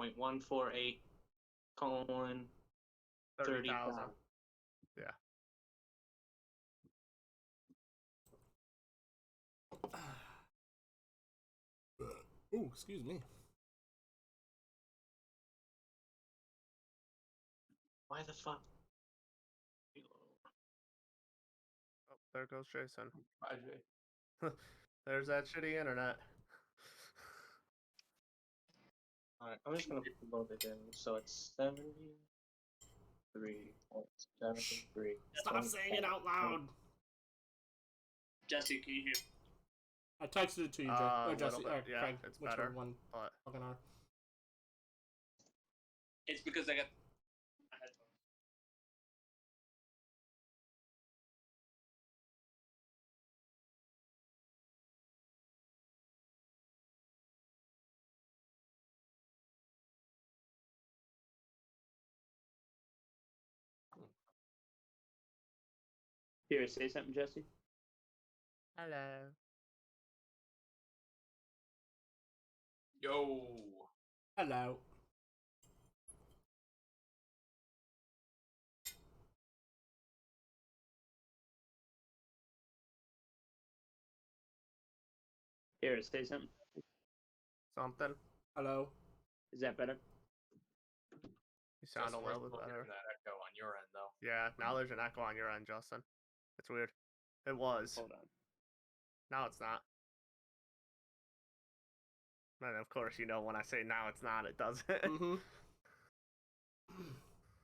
0.148 colon 30,000. 30,000. Yeah. Ooh, excuse me. Why the fuck? Oh, there goes Jason. Bye, Jay. There's that shitty internet. Alright, I'm just gonna load it in. So it's 73.73. Stop saying it out loud. Jesse, can you hear? I texted it to you, Joe. A Or Jesse, little bit, yeah, Craig, it's whichever better, one but fucking are. It's because I got my headphones. Here, say something, Jesse. hello. Yo. Hello. Here, say something. Something. Hello. Is that better? You sound Justin, a we're little bit still better. hearing that echo on your end, though. Yeah, now there's an echo on your end, Justin. It's weird. It was. Hold on. Now it's not. And of course, you know when I say now it's not, it doesn't. Mm-hmm.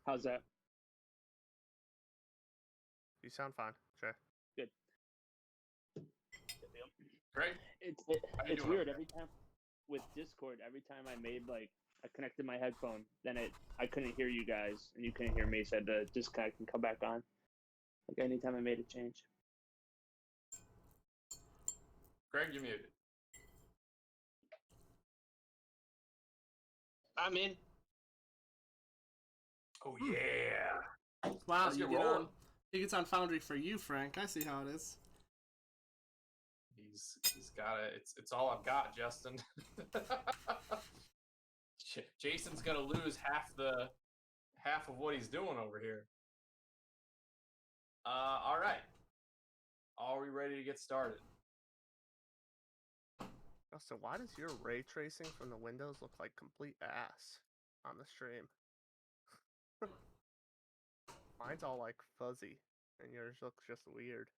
How's that? You sound fine. Sure. Great. It's How you it's doing weird over every time with Discord. Every time I connected my headphone, then I couldn't hear you guys and you couldn't hear me. So I had to disconnect and come back on. Like anytime I made a change. Greg, you muted. I'm in. Oh, yeah. Wow, Let's you get get rolling. on. He gets on Foundry for you, Frank. I see how it is. He's got it. It's all I've got, Justin. Jason's gonna lose half of what he's doing over here. All right. Are we ready to get started? So why does your ray tracing from the windows look like complete ass on the stream? Mine's all like fuzzy, and yours looks just weird.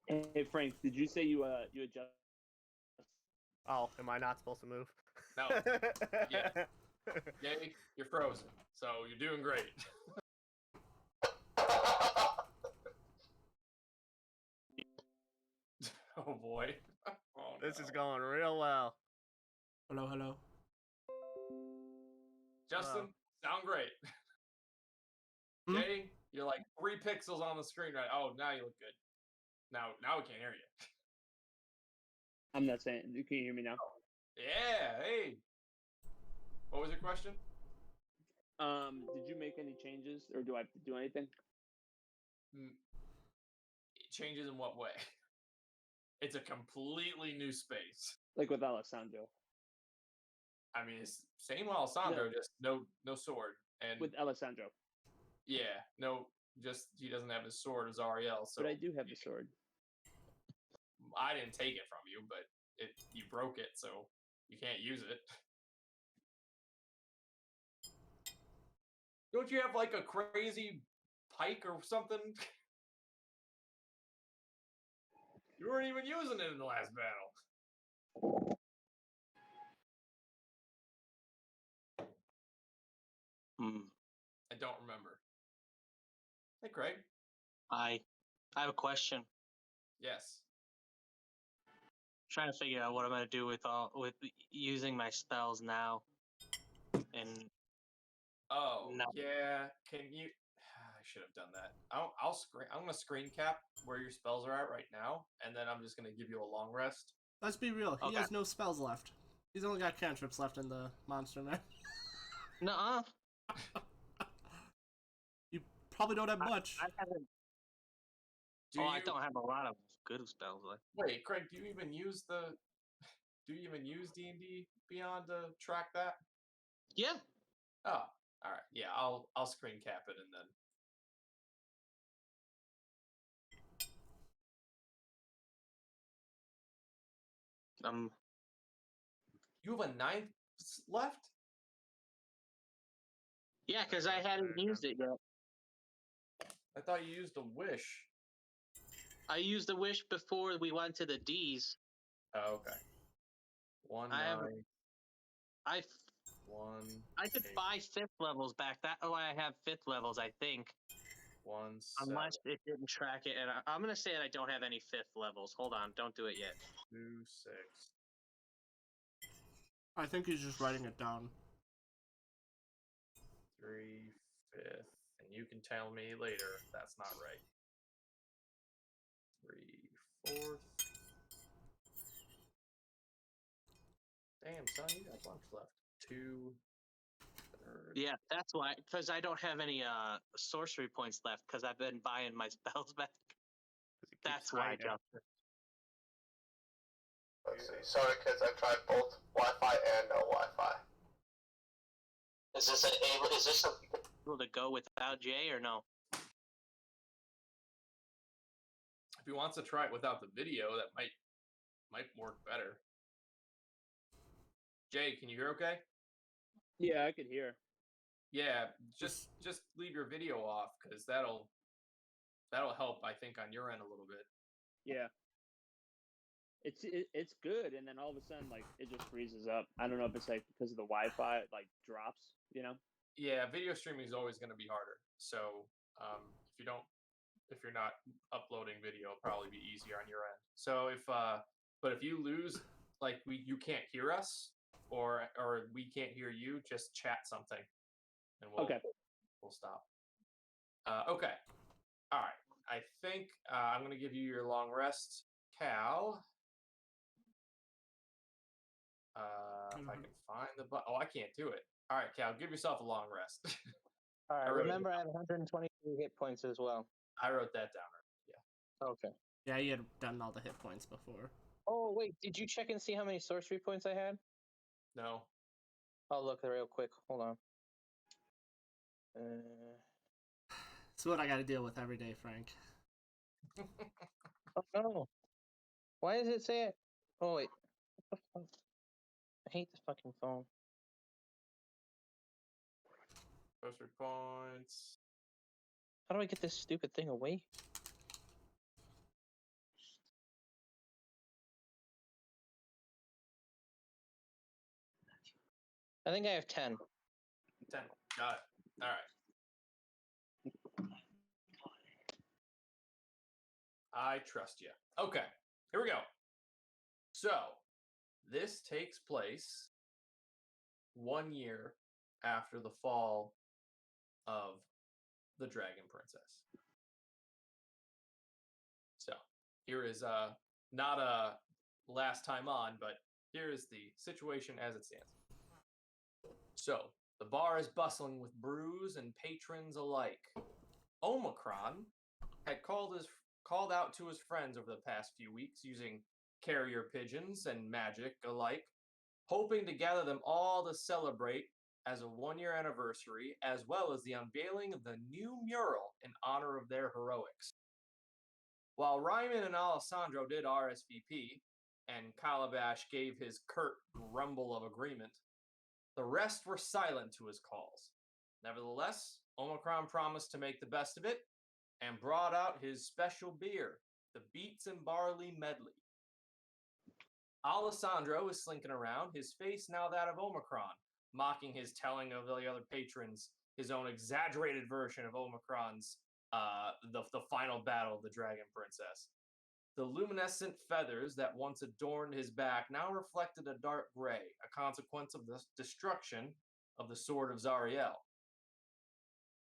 Hey Frank, did you say you adjust? Oh, am I not supposed to move? No. Yeah. Yay, you're frozen. So you're doing great. Oh boy. Oh, This is no. going real well. Hello, hello. Justin, sound great. Hmm? Jay, you're like 3 pixels on the screen right. Oh, now you look good. Now we can't hear you. I'm not saying. Can you hear me now? Yeah, hey. What was your question? Did you make any changes, or do I have to do anything? Changes in what way? It's a completely new space. Like with Alessandro. I mean, it's same Alessandro, No. just no sword. And With Alessandro. yeah, no, just he doesn't have his sword as Ariel. So But I do have the sword. I didn't take it from you, but you broke it, so you can't use it. Don't you have like a crazy pike or something? You weren't even using it in the last battle. I don't remember. Hey, Craig. I have a question. Yes. Trying to figure out what I'm gonna do with using my spells now. And Oh, no. yeah. Can you? I should have done that. I'll screen. I'm gonna screen cap where your spells are at right now, and then I'm just gonna give you a long rest. Let's be real. He Okay. has no spells left. He's only got cantrips left in the monster man. Nuh-uh. You probably don't have much. I haven't. Do I you- don't have a lot of good spells left. Wait, Craig, do you even use the? do you even use D&D Beyond to track that? Yeah. Oh, all right. Yeah, I'll screen cap it and then. You have a 9th left? Yeah, because I hadn't used it yet. I thought you used a wish. I used the wish before we went to the D's. Oh, okay. 1 I 9 have- I 1. could 8, buy 5th levels back. That's why I have 5th levels, I think. 1 7 Unless it didn't track it. And I'm going to say that I don't have any 5th levels. Hold on. Don't do it yet. 2 6. I think he's just writing it down. 3 5th, and you can tell me later if that's not right. 3 4th. Damn, son, you got a bunch left. 2 3rd. Yeah, that's why. Because I don't have any sorcery points left because I've been buying my spells back. 'Cause he keeps That's why, hiding. Justin. Let's see. Sorry, kids. I tried both Wi-Fi and no Wi-Fi. Is this able to go without Jay or no? If he wants to try it without the video, that might work better. Jay, can you hear okay? Yeah, I could hear. Yeah, just leave your video off because that'll help, I think, on your end a little bit. Yeah. It's good, and then all of a sudden, like, it just freezes up. I don't know if it's like because of the Wi-Fi, it, like, drops. You know? Yeah, video streaming is always going to be harder. So if you're not uploading video, it'll probably be easier on your end. So but if you lose, like you can't hear us, or we can't hear you, just chat something, and we'll stop. Okay, all right. I think I'm going to give you your long rest, Cal. If I can find the button. Oh, I can't do it. All right, Cal, give yourself a long rest. All right. I wrote it Remember, I have 123 hit points as well. I wrote that down. Yeah. Okay. Yeah, he had done all the hit points before. Oh, wait. Did you check and see how many sorcery points I had? No. I'll look real quick. Hold on. It's what I got to deal with every day, Frank. Oh, no. Why does it say it? Oh, wait. What the fuck? I hate this fucking phone. Sorcery points. How do I get this stupid thing away? I think I have 10. 10. Got it. All right. I trust you. Okay, here we go. So, this takes place 1 year after the fall of the Dragon Princess. So, here is not a last time on, but here is the situation as it stands. So, the bar is bustling with brews and patrons alike. Omicron had called out to his friends over the past few weeks using carrier pigeons and magic alike, hoping to gather them all to celebrate as a 1-year anniversary, as well as the unveiling of the new mural in honor of their heroics. While Ryman and Alessandro did RSVP, and Calabash gave his curt grumble of agreement, the rest were silent to his calls. Nevertheless, Omicron promised to make the best of it, and brought out his special beer, the Beets and Barley Medley. Alessandro is slinking around, his face now that of Omicron, mocking his telling of the other patrons, his own exaggerated version of Omicron's the final battle of the Dragon Princess. The luminescent feathers that once adorned his back now reflected a dark gray, a consequence of the destruction of the Sword of Zariel.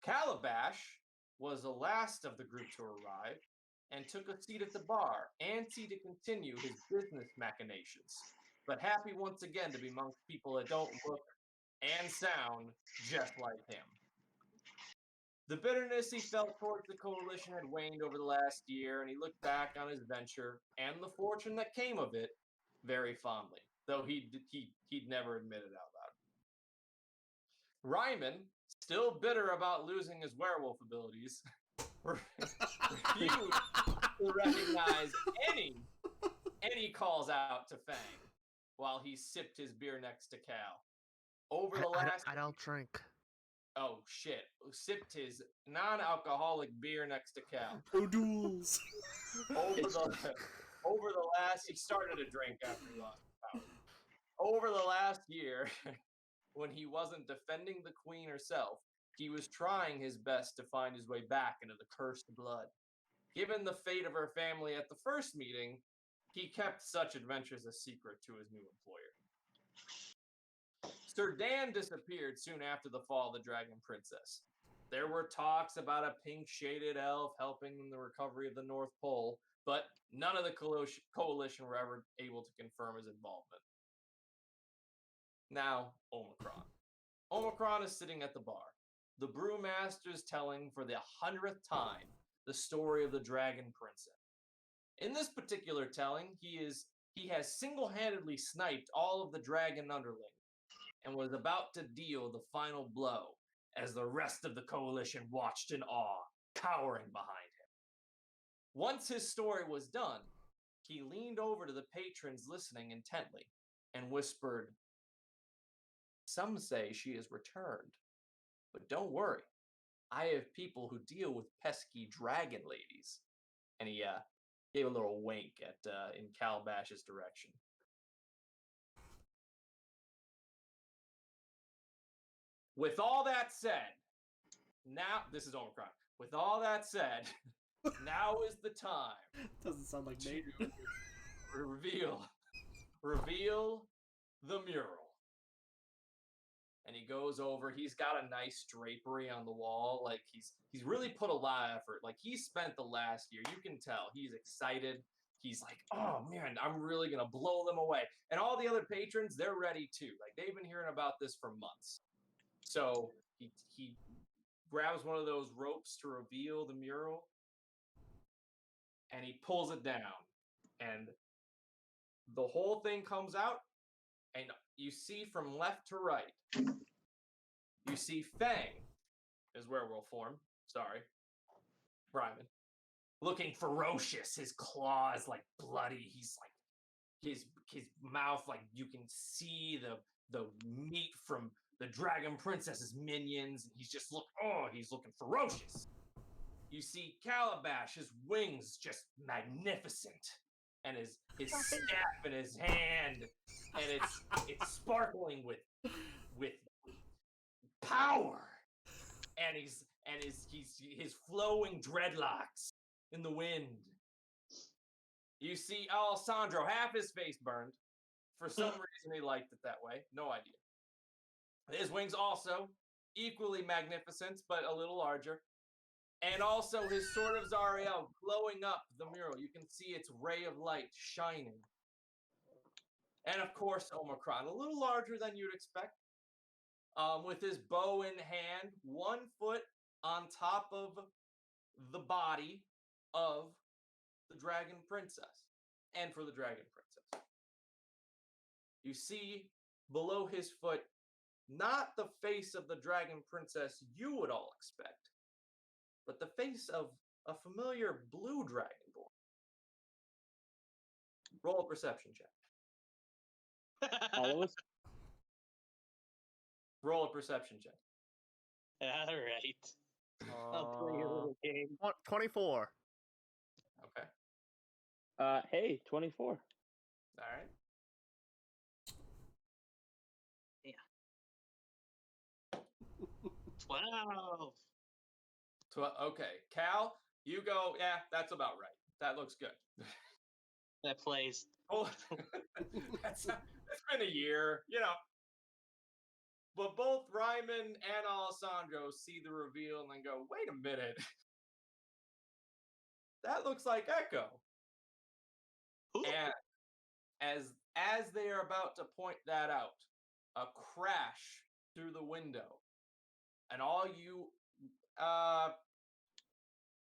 Calabash was the last of the group to arrive, and took a seat at the bar, antsy to continue his business machinations, but happy once again to be amongst people that don't look and sound just like him. The bitterness he felt towards the coalition had waned over the last year, and he looked back on his venture and the fortune that came of it very fondly. though he'd never admit it out loud. Ryman, still bitter about losing his werewolf abilities, refused to recognize any calls out to Fang while he sipped his beer next to Cal. Over the last I don't drink. oh shit, sipped his non-alcoholic beer next to Cal. O'Doul's. Over the last, he started to drink after he lost power. Over the last year, when he wasn't defending the queen herself, he was trying his best to find his way back into the cursed blood. Given the fate of her family at the first meeting, he kept such adventures a secret to his new employer. Sir Dan disappeared soon after the fall of the Dragon Princess. There were talks about a pink-shaded elf helping in the recovery of the North Pole, but none of the coalition were ever able to confirm his involvement. Now, Omicron. Omicron is sitting at the bar. The brewmaster is telling for the 100th time the story of the Dragon Princess. In this particular telling, he has single-handedly sniped all of the dragon underlings and was about to deal the final blow as the rest of the coalition watched in awe, cowering behind him. Once his story was done, he leaned over to the patrons listening intently and whispered, "Some say she has returned, but don't worry. I have people who deal with pesky dragon ladies." And he gave a little wink in Calabash's direction. With all that said, now this is Omicron. With all that said, now is the time Doesn't sound like me. to reveal the mural. And he goes over. He's got a nice drapery on the wall. Like he's really put a lot of effort. Like he spent the last year. You can tell he's excited. He's like, oh man, I'm really gonna blow them away. And all the other patrons, they're ready too. Like they've been hearing about this for months. So he grabs one of those ropes to reveal the mural, and he pulls it down, and the whole thing comes out, and you see from left to right, you see Fang, his werewolf form, sorry, Ryman, looking ferocious, his claws like bloody, he's like, his mouth, like you can see the meat from the Dragon Princess's minions, and he's looking ferocious. You see Calabash, his wings just magnificent, and his staff in his hand, and it's sparkling with power, and his flowing dreadlocks in the wind. You see Alessandro, half his face burned. For some reason, he liked it that way. No idea. His wings also equally magnificent, but a little larger. And also his Sword of Zariel glowing up the mural. You can see its ray of light shining. And of course, Omicron, a little larger than you'd expect. With his bow in hand, 1 foot on top of the body of the Dragon Princess. And for the Dragon Princess. You see below his foot, not the face of the Dragon Princess you would all expect, but the face of a familiar blue dragonborn. Roll a perception check. All of us? Roll a perception check. All right. I'll play your little game. 24. Okay. Hey, 24. All right. Yeah. 12. Okay. Cal, you go. Yeah, that's about right. That looks good. That plays. Oh, it's been a year, you know. But both Ryman and Alessandro see the reveal and then go, wait a minute. That looks like Echo. Who? And as they are about to point that out, a crash through the window. And all you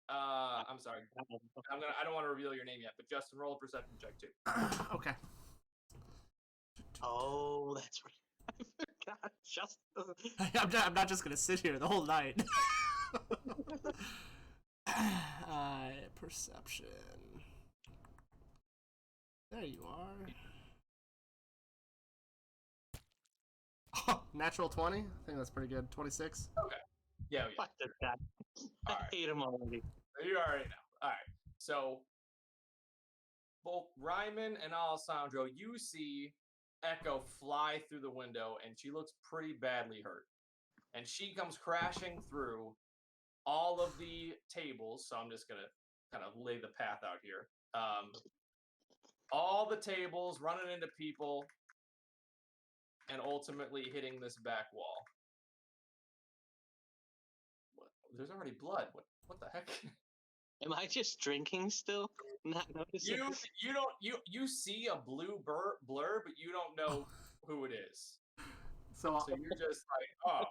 I'm sorry. I don't want to reveal your name yet, but Justin, roll a perception check too. Okay. Oh, that's right. I forgot. Just I'm not just gonna sit here the whole night. Perception. There you are. Oh, natural 20? I think that's pretty good. 26. Yeah. fuck this guy. I Alright. hate him already. You already know. All right. So both Ryman and Alessandro, you see Echo fly through the window, and she looks pretty badly hurt. And she comes crashing through all of the tables. So I'm just gonna kind of lay the path out here. All the tables, running into people, and ultimately hitting this back wall. What? There's already blood. What the heck? Am I just drinking still? Not noticing. You see a blue blur, but you don't know who it is. So, So you're just like, oh,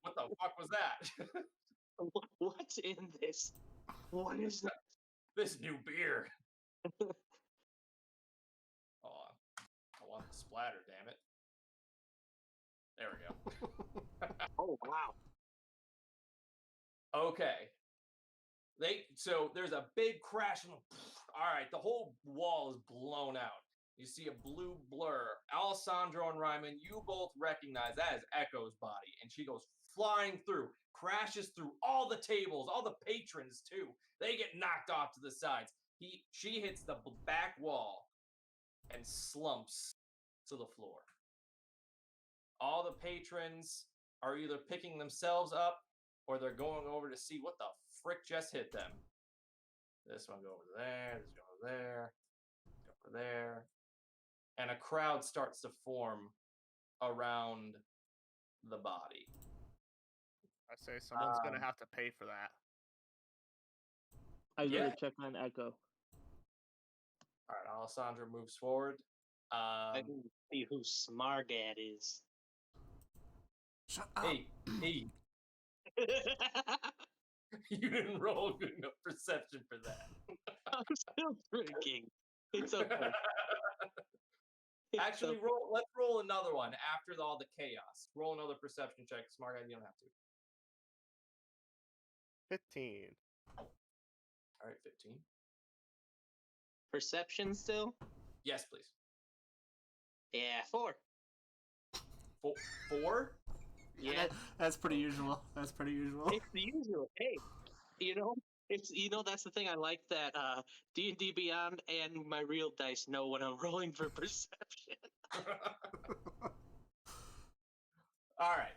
what the fuck was that? What's in this? What is that? This new beer. Oh, I want the splatter, damn it. There we go. Oh wow. Okay. So there's a big crash and all right, the whole wall is blown out. You see a blue blur. Alessandro and Ryman, you both recognize that as Echo's body, and she goes flying through, crashes through all the tables, all the patrons too. They get knocked off to the sides. She hits the back wall and slumps to the floor. All the patrons are either picking themselves up or they're going over to see what the frick just hit them. This one go over there, this go over there, go over there. And a crowd starts to form around the body. I say someone's gonna have to pay for that. I Yeah. gotta check on Echo. All right, Alessandro moves forward. I can see who Smargad is. shut up. Hey, you didn't roll good enough perception for that. I'm still drinking. It's okay. It's Actually, okay. let's roll another one after all the chaos. Roll another perception check. Smart guy, you don't have to. 15. All right, 15. Perception still? Yes, please. Yeah, 4. 4? Yeah, That's pretty usual. That's pretty usual. it's the usual. Hey, that's the thing. I like that D&D Beyond and my real dice know when I'm rolling for perception. All right.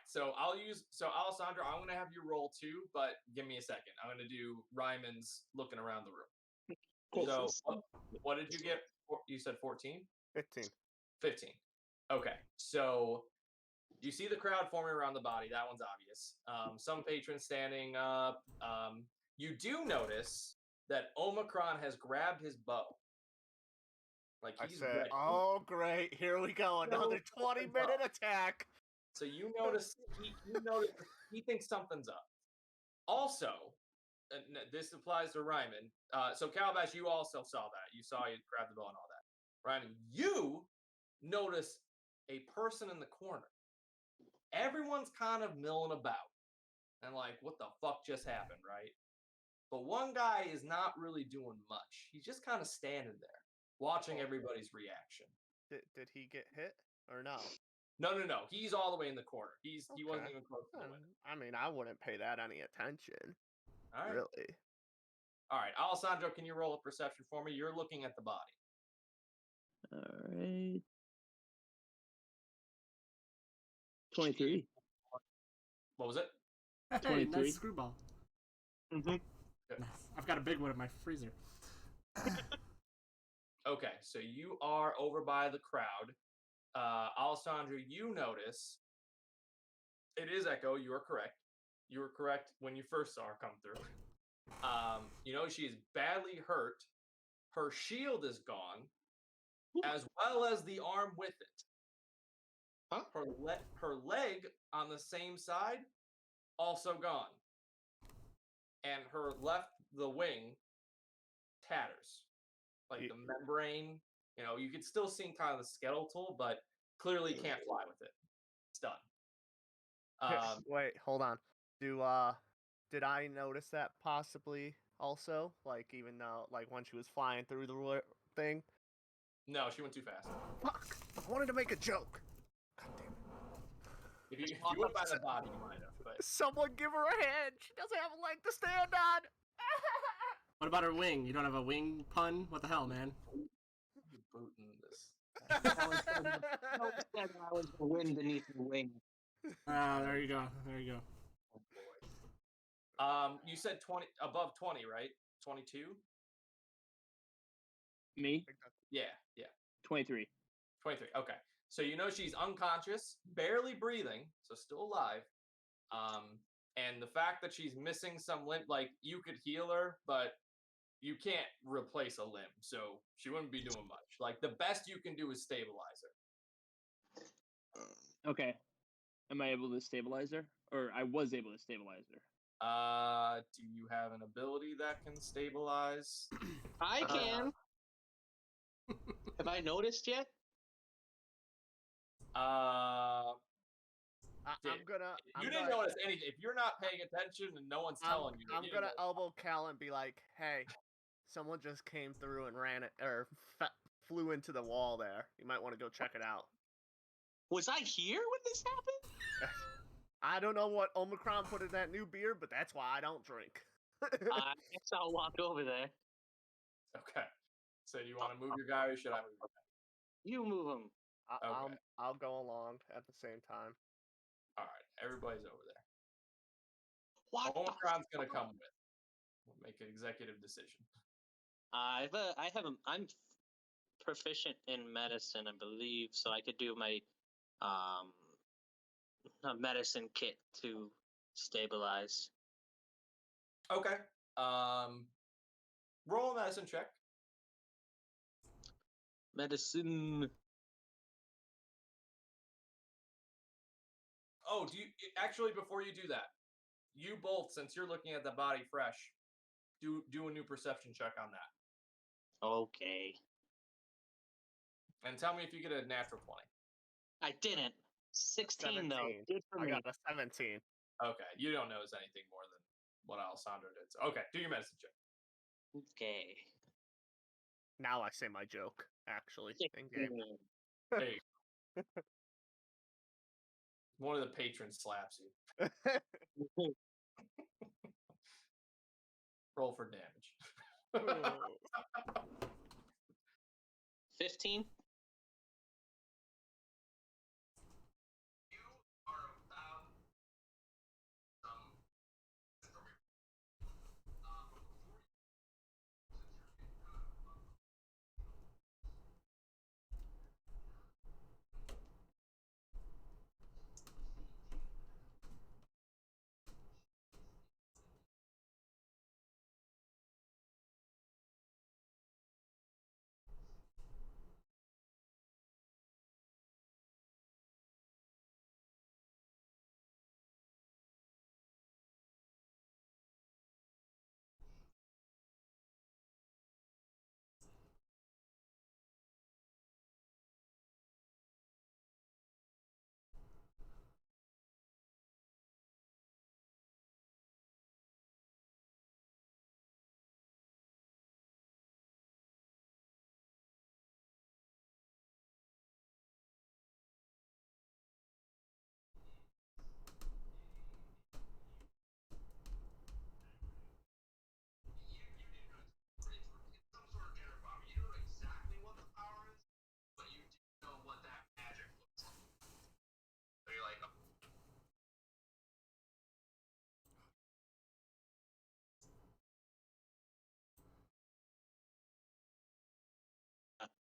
So Alessandro, I'm gonna have you roll 2, but give me a second. I'm gonna do Ryman's looking around the room. So what did you get? You said 14? 15. 15. Okay. So you see the crowd forming around the body. That one's obvious. Some patrons standing up. You do notice that Omicron has grabbed his bow. Like I he's said, ready. oh great, here we go, another 20-minute attack. So you notice he thinks something's up. Also, this applies to Ryman. So Calabash, you also saw that. You saw he grabbed the bow and all that. Ryman, you notice a person in the corner. Everyone's kind of milling about and like, what the fuck just happened, right? But one guy is not really doing much. He's just kind of standing there, watching everybody's reaction. Did he get hit or no? No. He's all the way in the corner. He wasn't Okay. even close to the window. I mean, I wouldn't pay that any attention. All right. Really? All right, Alessandro, can you roll a perception for me? You're looking at the body. All right. 23. What was it? Hey, 23. nice screwball. Mm-hmm. Nice. I've got a big one in my freezer. Okay, so you are over by the crowd. Alessandro, you notice it is Echo. You are correct. You were correct when you first saw her come through. You know, she is badly hurt. Her shield is gone, as well as the arm with it. Huh? Her leg on the same side, also gone. And her the wing, tatters. Like the membrane You know, you could still see kind of the skeletal, but clearly can't fly with it. It's done. Wait, hold on. Did I notice that possibly also? Like, even though, like, when she was flying through the thing? No, she went too fast. Fuck! I wanted to make a joke. God damn it. If you went by the body, you might have. But Someone give her a hand. She doesn't have a leg to stand on. What about her wing? You don't have a wing pun? What the hell, man? you're booting this. No, said I was the wind beneath the wing. Ah, there you go. There you go. Oh boy. You said 20 above 20, right? 22? Me? Yeah. 23. 23. Okay. So you know she's unconscious, barely breathing, so still alive. And the fact that she's missing some limb, like you could heal her, but you can't replace a limb, so she wouldn't be doing much. Like the best you can do is stabilize her. Okay. Am I able to stabilize her? Or I was able to stabilize her. Do you have an ability that can stabilize? I can. Have I noticed yet? I'm Dude, gonna. You didn't notice anything. If you're not paying attention and no one's telling you, I'm you gonna didn't notice. elbow Cal and be like, "Hey, someone just came through and ran it, or flew into the wall there. You might want to go check it out." Was I here when this happened? I don't know what Omicron put in that new beer, but that's why I don't drink. I guess I'll walk over there. Okay. So you want to move your guy, or should I move your guy? You move him. Okay. I'll go along at the same time. All right. Everybody's over there. What? the Omicron's gonna fuck? come with. We'll make an executive decision. I'm proficient in medicine, I believe, so I could do my a medicine kit to stabilize. Okay. Roll a medicine check. Medicine. Oh, do you actually before you do that, you both, since you're looking at the body fresh, do a new perception check on that. Okay. And tell me if you get a natural 20. I didn't. 16 though. 17. Good for I me. got a 17. Okay, you don't notice anything more than what Alessandro did. So, okay, do your medicine check. Okay. Now I say my joke, actually. In game. 16. There you go. One of the patrons slaps you. Roll for damage. 15.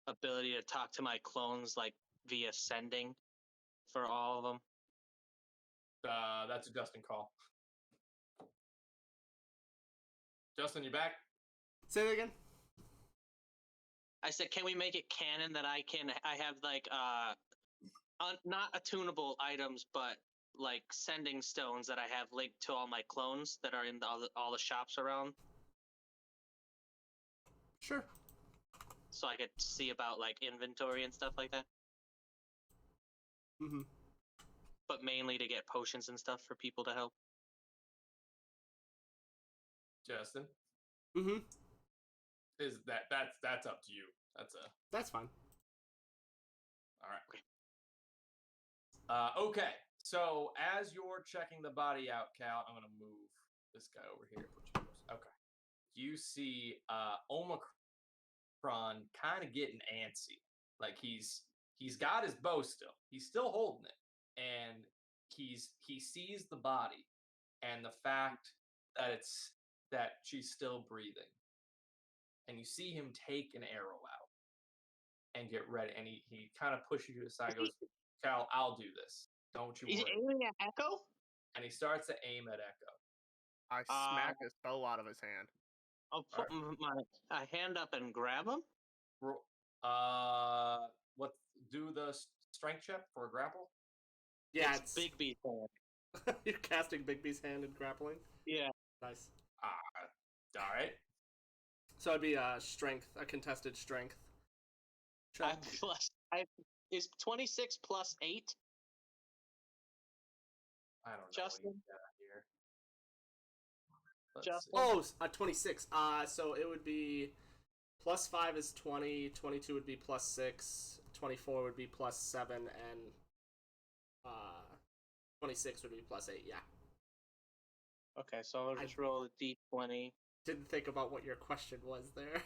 Ability to talk to my clones like via sending for all of them. That's a Justin call. Justin, you back? Say that again. I said, can we make it canon that I have like not attunable items, but like sending stones that I have linked to all my clones that are in all the shops around. Sure. so I could see about like inventory and stuff like that. Mm-hmm. But mainly to get potions and stuff for people to help. Justin, Mm-hmm. is that's up to you. That's fine. All right. Okay. So as you're checking the body out, Cal, I'm gonna move this guy over here. Put you close. Okay. You see Omicron kind of getting antsy. Like he's got his bow still. He's still holding it, and he sees the body and the fact that she's still breathing, and you see him take an arrow out and get ready, and he kind of pushes you aside. Goes, Cal, I'll do this. Don't you He's worry. aiming at Echo? And he starts to aim at Echo. I smack his bow out of his hand. I'll put my hand up and grab him. What? Do the strength check for a grapple? Yeah, it's Big B's hand. You're casting Big B's hand and grappling? Yeah. Nice. All right. So it'd be a contested strength. Check. Is 26 plus 8? I don't know. Justin? What Justin? Oh, 26. So it would be plus 5 is 20, 22 would be plus 6, 24 would be plus 7, and 26 would be plus 8, yeah. Okay, so I'll just roll a d20. Didn't think about what your question was there.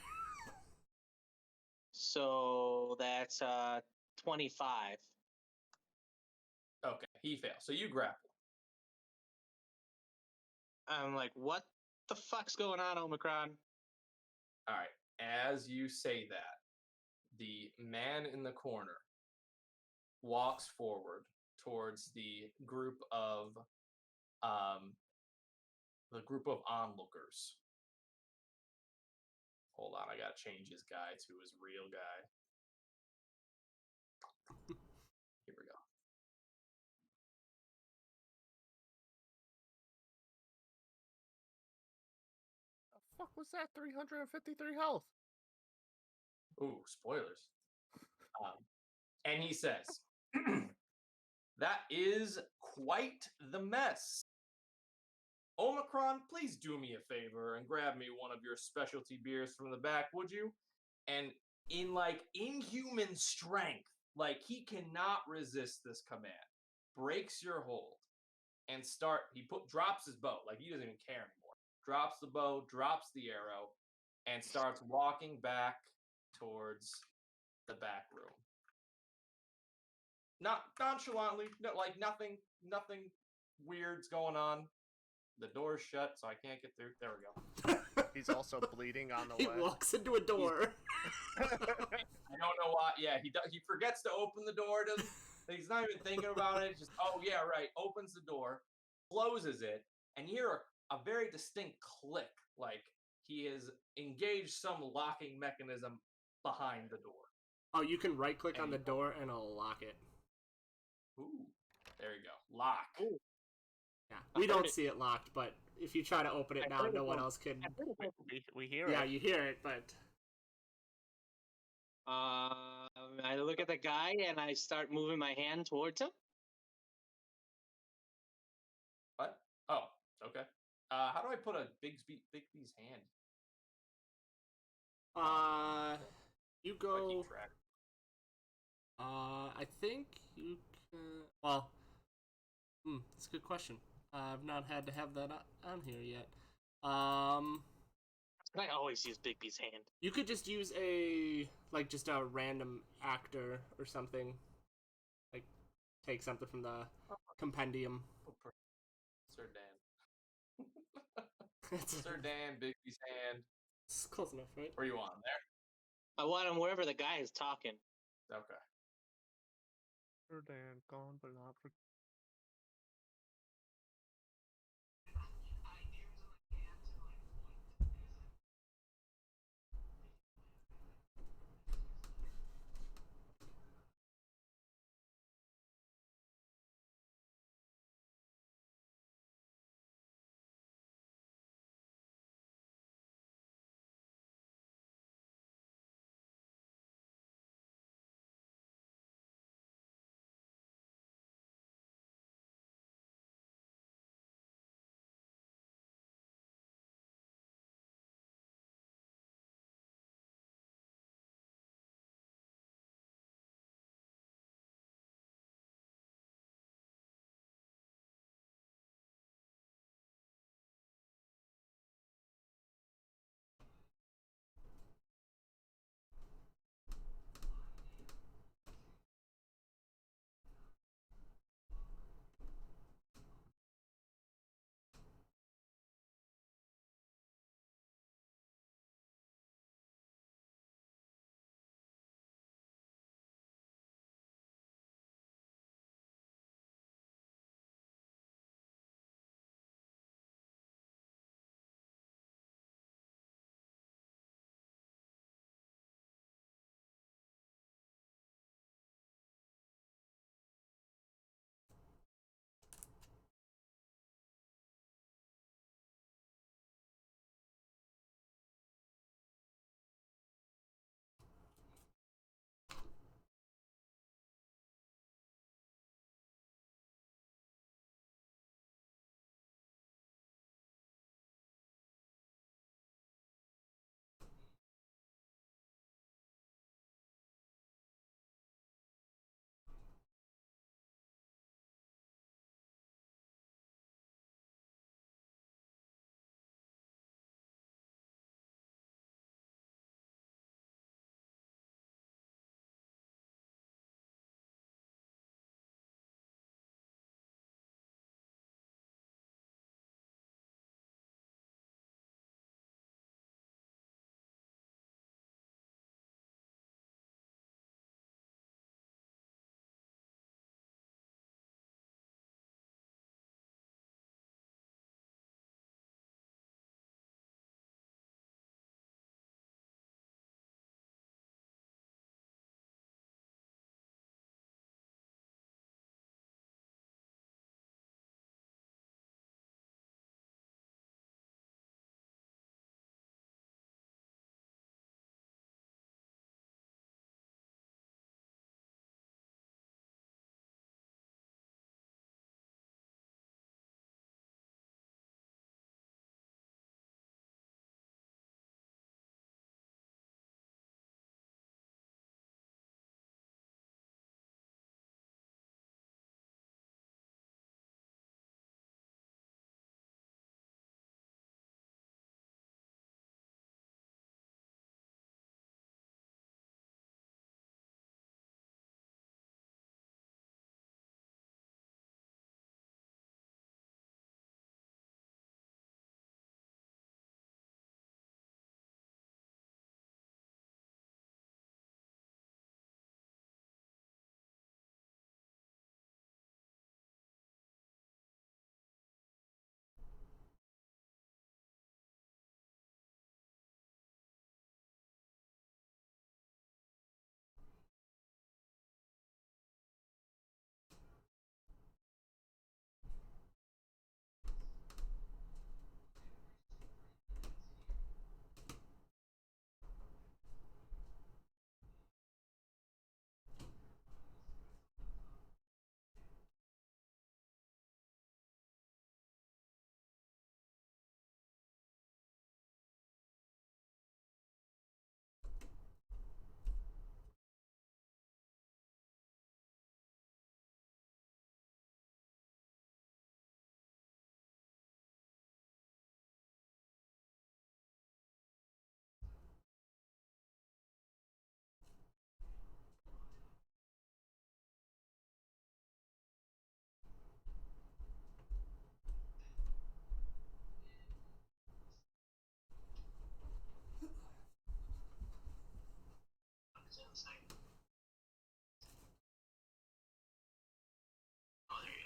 So that's 25. Okay, he fails. So you grapple. I'm like, what the fuck's going on, Omicron? All right. As you say that, the man in the corner walks forward towards the group of onlookers. Hold on, I gotta change his guy to his real guy. Here we go. The fuck was that? 353 health. Ooh, spoilers. And he says, that is quite the mess. Omicron, please do me a favor and grab me one of your specialty beers from the back, would you? And in like inhuman strength, like he cannot resist this command, breaks your hold and drops his bow, like he doesn't even care anymore. Drops the bow, drops the arrow, and starts walking back towards the back room. Not nonchalantly, like nothing weird's going on. The door's shut, so I can't get through. There we go. He's also bleeding on the He way. walks into a door. I don't know why. Yeah, he forgets to open the door. He's not even thinking about it. Just, oh yeah, right. Opens the door, closes it, and you hear a very distinct click, like he has engaged some locking mechanism behind the door. Oh, you can right click on the door and it'll lock it. Ooh, there you go. Lock. Ooh. Yeah, we don't see it locked, but if you try to open it now, no one else can. We hear it. Yeah, you hear it, but. I look at the guy and I start moving my hand towards him. What? Oh, okay. How do I put a Big B's hand? You I go. keep track. I think you can. Well, that's a good question. I've not had to have that on here yet. I always use Big B's hand. You could just use just a random actor or something. Like, take something from the compendium. Sir Dan. Sir Dan, Big B's hand. It's close enough, right? Where you want him? There? I want him wherever the guy is talking. Okay. Sir Dan, gone but not forgotten.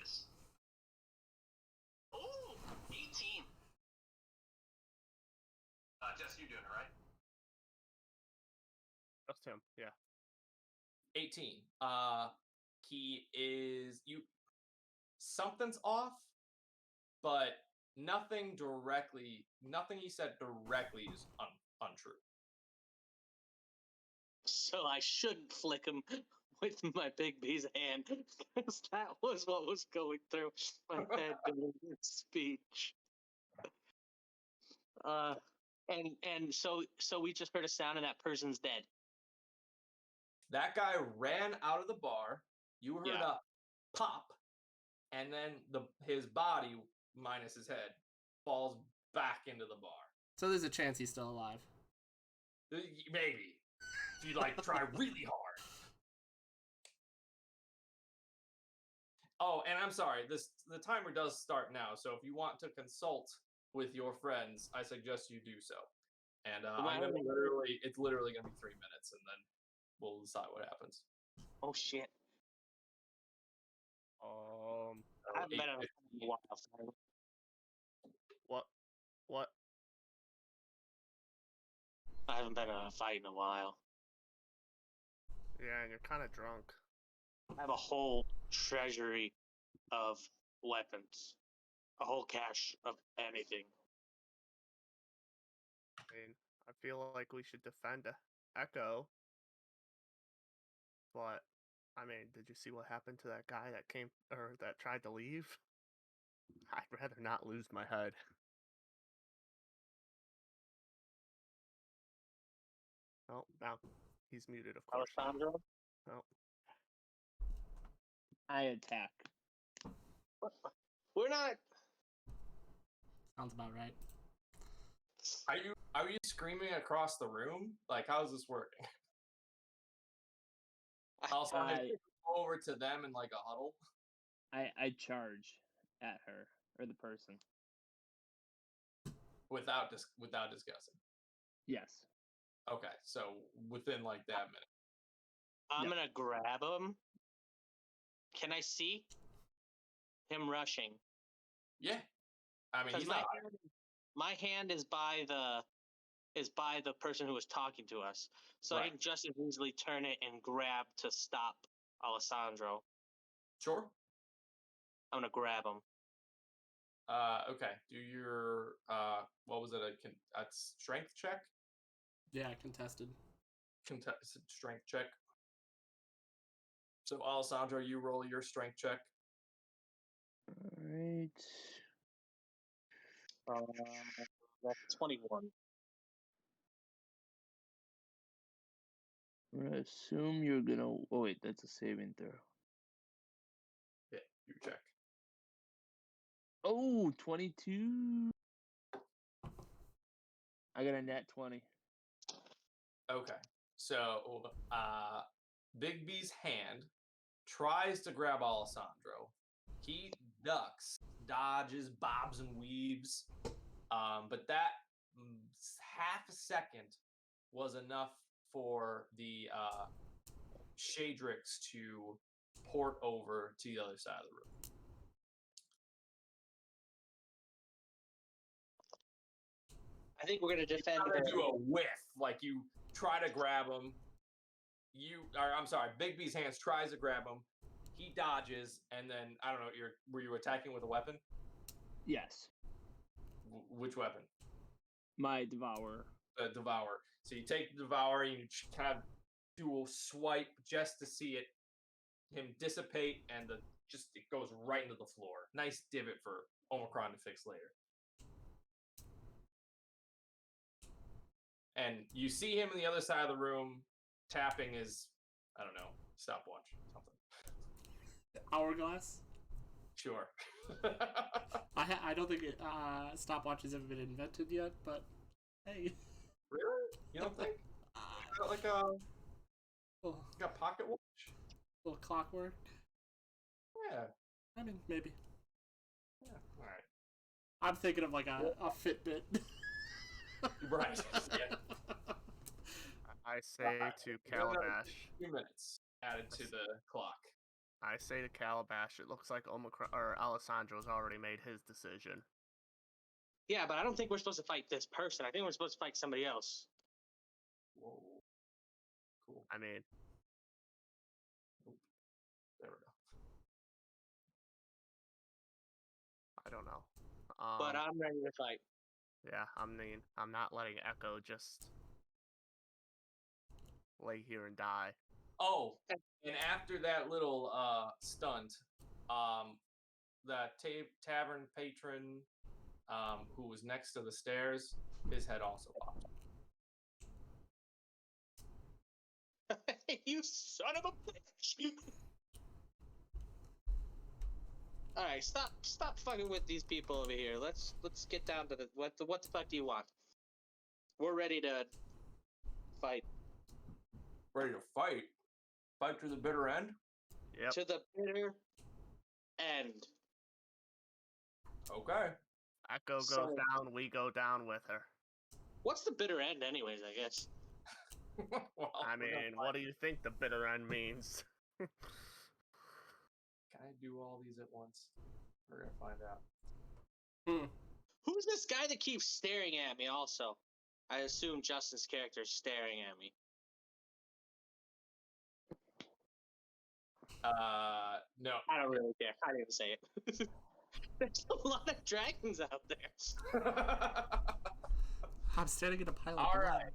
this. Oh, 18. Jess, you doing it, right? Just him. Yeah. 18. He is you. Something's off, but nothing he said directly is untrue. So I shouldn't flick him with my Big B's hand, because that was what was going through my head during this speech. And so we just heard a sound, and that person's dead. That guy ran out of the bar. You heard Yeah. a pop, and then his body minus his head falls back into the bar. So there's a chance he's still alive. Maybe if you try really hard. Oh, and I'm sorry. The timer does start now. So if you want to consult with your friends, I suggest you do so. And it's literally gonna be 3 minutes, and then we'll decide what happens. Oh shit! I haven't been on a while. What? I haven't been in a fight in a while. Yeah, and you're kind of drunk. I have a whole treasury of weapons, a whole cache of anything. I mean, I feel like we should defend Echo. But, I mean, did you see what happened to that guy that tried to leave? I'd rather not lose my head. Oh, now he's muted, of course. Alessandro? Oh. I attack. We're not. Sounds about right. Are you screaming across the room? How is this working? Also, I go over to them in a huddle. I charge at her or the person. Without discussing. Yes. Okay, so within that minute. I'm gonna grab him. Can I see him rushing? Yeah. I mean, he's my hand is by the person who was talking to us, so I can just as easily turn it and grab to stop Alessandro. Sure. I'm gonna grab him. Okay. Do your what was it? A strength check? Yeah, contested. Strength check. So Alessandro, you roll your strength check. Alright. That's 21. I'm gonna assume you're gonna. Oh wait, that's a saving throw. Yeah, you check. Oh, 22. I got a net 20. Okay. So Big B's hand tries to grab Alessandro. He ducks, dodges, bobs and weaves. But that half a second was enough for the Shadrix to port over to the other side of the room. I think we're gonna defend. Try to do a whiff, you try to grab him. Big B's hands tries to grab him. He dodges, and then I don't know. Were you attacking with a weapon? Yes. Which weapon? My Devourer. The Devourer. So you take the Devourer, and you kind of do a swipe just to see him dissipate, and it goes right into the floor. Nice divot for Omicron to fix later. And you see him on the other side of the room tapping his, I don't know, stopwatch, something. Hourglass? Sure. I don't think stopwatch has ever been invented yet, but hey. Really? You don't think? Like a pocket watch? Little clockwork? Yeah. I mean, maybe. Yeah, alright. I'm thinking of a Fitbit. Right. Yeah. I say to Calabash. 2 minutes added to the clock. I say to Calabash, it looks like Omicron or Alessandro's already made his decision. Yeah, but I don't think we're supposed to fight this person. I think we're supposed to fight somebody else. Whoa. Cool. I mean, There we go. I don't know. But I'm ready to fight. Yeah, I'm not letting Echo just lay here and die. Oh, and after that little stunt, the tavern patron who was next to the stairs, his head also popped. You son of a bitch! All right, stop fucking with these people over here. Let's get down to the what the fuck do you want? We're ready to fight. Ready to fight? Fight to the bitter end? Yep. To the bitter end. Okay. Echo goes So- down, we go down with her. What's the bitter end, anyways? I guess. Well, I we're gonna mean, what do you think the bitter end means? Can I do all these at once? We're gonna find out. Who's this guy that keeps staring at me? Also, I assume Justin's character is staring at me. No. I don't really care. I didn't say it. There's a lot of dragons out there. I'm standing in a pile of All blood. right.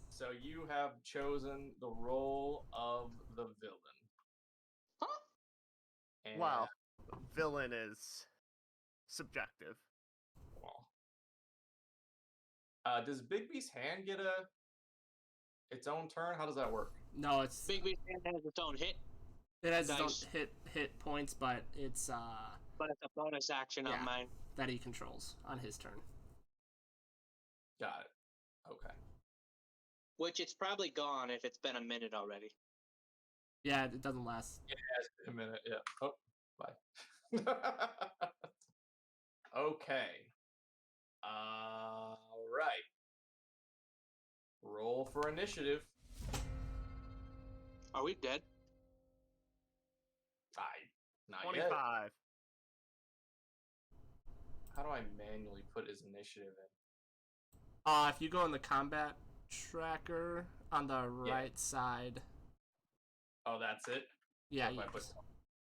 So you have chosen the role of the villain. Huh? And, Well, villain is subjective. well. Does Bigby's hand get its own turn? How does that work? No, it's Big Beast has its own hit, it has its own dice. hit points, but it's but it's a bonus action Yeah. on mine. that he controls on his turn. Got it. Okay. Which it's probably gone if it's been a minute already. Yeah, it doesn't last. It has been a minute. Yeah. Oh, bye. Okay. All right. Roll for initiative. Are we dead? Not 25. yet. How do I manually put his initiative in? If you go in the combat tracker on the right side, Oh, that's it. yeah, If you I put just-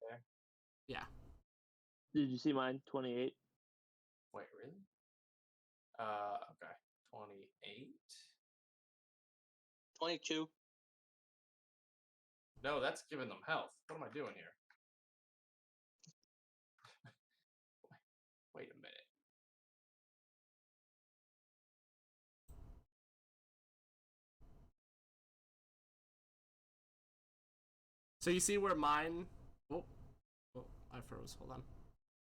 there. yeah. Did you see mine? 28. Wait, really? Okay. 28. 22. No, that's giving them health. What am I doing here? Wait a minute. So you see where mine? Oh, I froze. Hold on.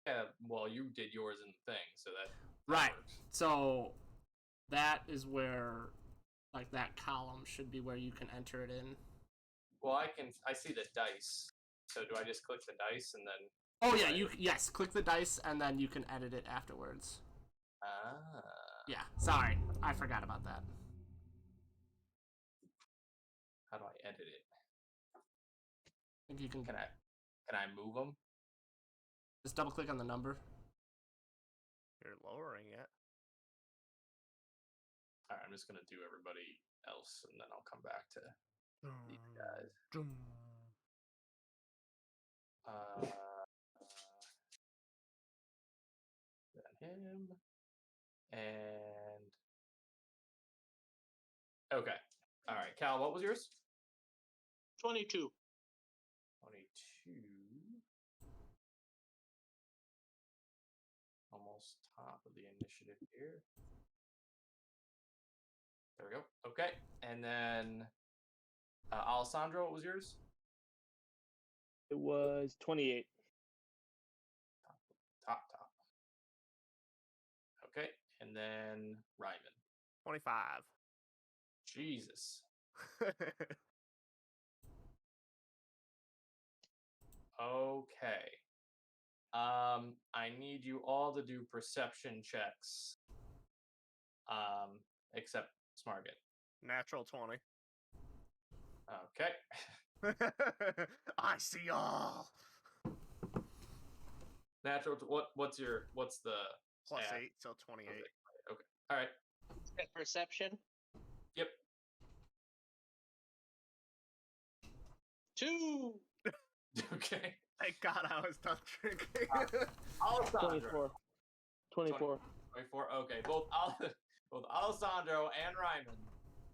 Yeah, well, you did yours in the thing, so that Right. works. So that is where, like, that column should be where you can enter it in. Well, I see the dice. So do I just click the dice and then? Oh yeah, Right. yes. Click the dice and then you can edit it afterwards. Ah. Yeah. Sorry, I forgot about that. How do I edit it? I think you can Can I move them? just double click on the number. You're lowering it. All right, I'm just gonna do everybody else, and then I'll come back to these guys. Then him, and okay. All right, Cal, what was yours? 22. 22. Almost top of the initiative here. There we go. Okay, and then Alessandro, what was yours? It was 28. Top. Okay, and then Ryman. 25. Jesus. Okay. I need you all to do perception checks. Except Smarget. Natural 20. Okay. I see all. Natural. What's the Plus add? 8, so 28. Okay. All right. Perception. Yep. 2. Okay. Thank God I was done drinking. Alessandro. 24. 24. Okay. Both Alessandro and Ryman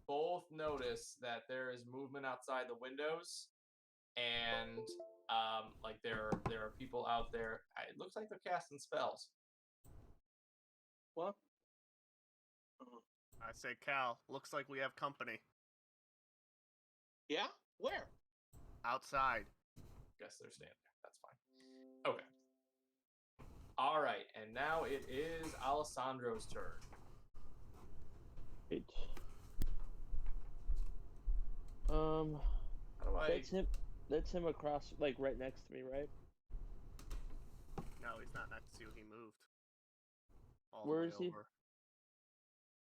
both notice that there is movement outside the windows, and like there are people out there. It looks like they're casting spells. What? I say, Cal, looks like we have company. Yeah? Where? Outside. Guess they're standing there. That's fine. Okay. All right, and now it is Alessandro's turn. Wait. How do I? That's him. That's him across, like right next to me, right? No, he's not next to you. He moved. All Where the way is he? over.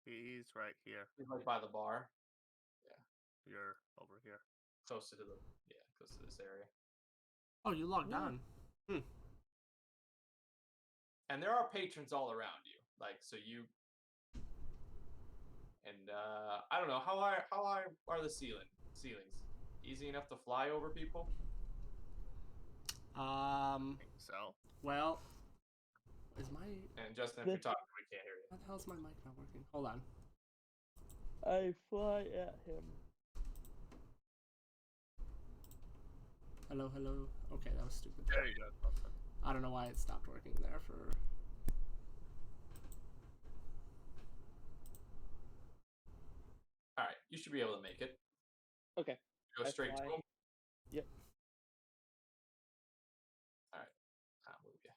He's right here. He's like by the bar, You're over here. close to this area. Oh, you logged on. And there are patrons all around you. Like, so you. And I don't know how high are the ceilings? Easy enough to fly over people? I think so. Well, is my And Justin, if you're talking, we can't hear you. what the hell's my mic not working? Hold on. I fly at him. Hello. Okay, that was stupid. There you go. I don't know why it stopped working there for. All right, you should be able to make it. Okay. Go I straight to fly. him. Yep. All right, I'll move you.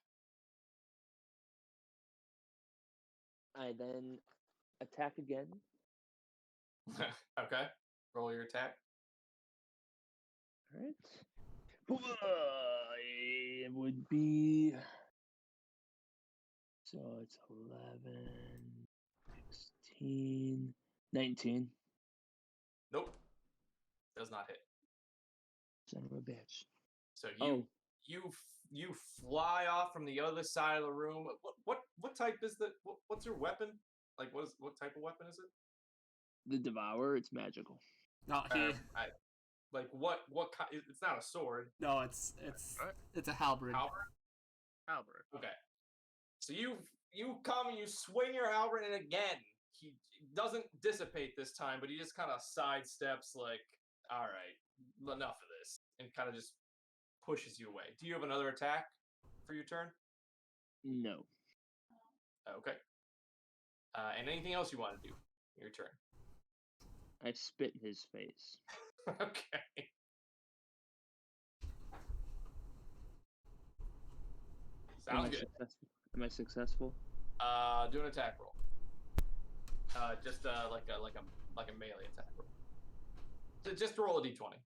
I then attack again. Okay, roll your attack. All right. It would be. So it's 11, 16, 19. Nope, does not hit. Son of a bitch. So Oh. you fly off from the other side of the room. What type is the what's your weapon? Like what type of weapon is it? The Devourer, it's magical. No, Like what kind? It's not a sword. No, it's a halberd. Albert. Okay. So you come and you swing your halberd, and again he doesn't dissipate this time, but he just kind of sidesteps like, all right, enough of this, and kind of just pushes you away. Do you have another attack for your turn? No. Okay. And anything else you want to do? Your turn. I spit in his face. Okay. Sounds good. Am I successful? Do an attack roll. Just like a melee attack roll. So just roll a d20.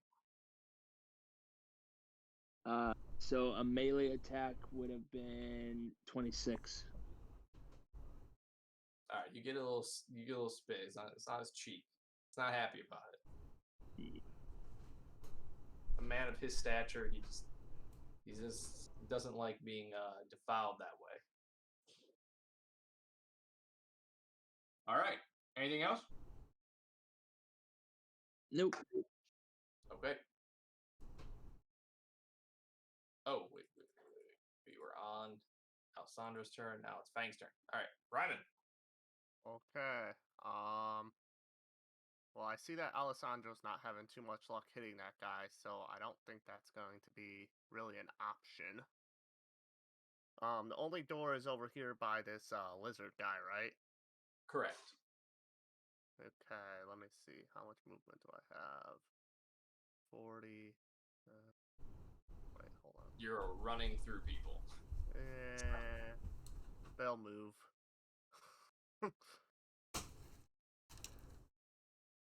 So a melee attack would have been 26. All right, you get a little spit. It's not as cheap. It's not happy about it. A man of his stature, he just doesn't like being defiled that way. All right. Anything else? Nope. Okay. Oh, wait. We were on Alessandro's turn. Now it's Fang's turn. All right, Ryman. Okay. Well, I see that Alessandro's not having too much luck hitting that guy, so I don't think that's going to be really an option. The only door is over here by this lizard guy, right? Correct. Okay, let me see. How much movement do I have? 40. Wait, hold on. You're running through people. They'll move.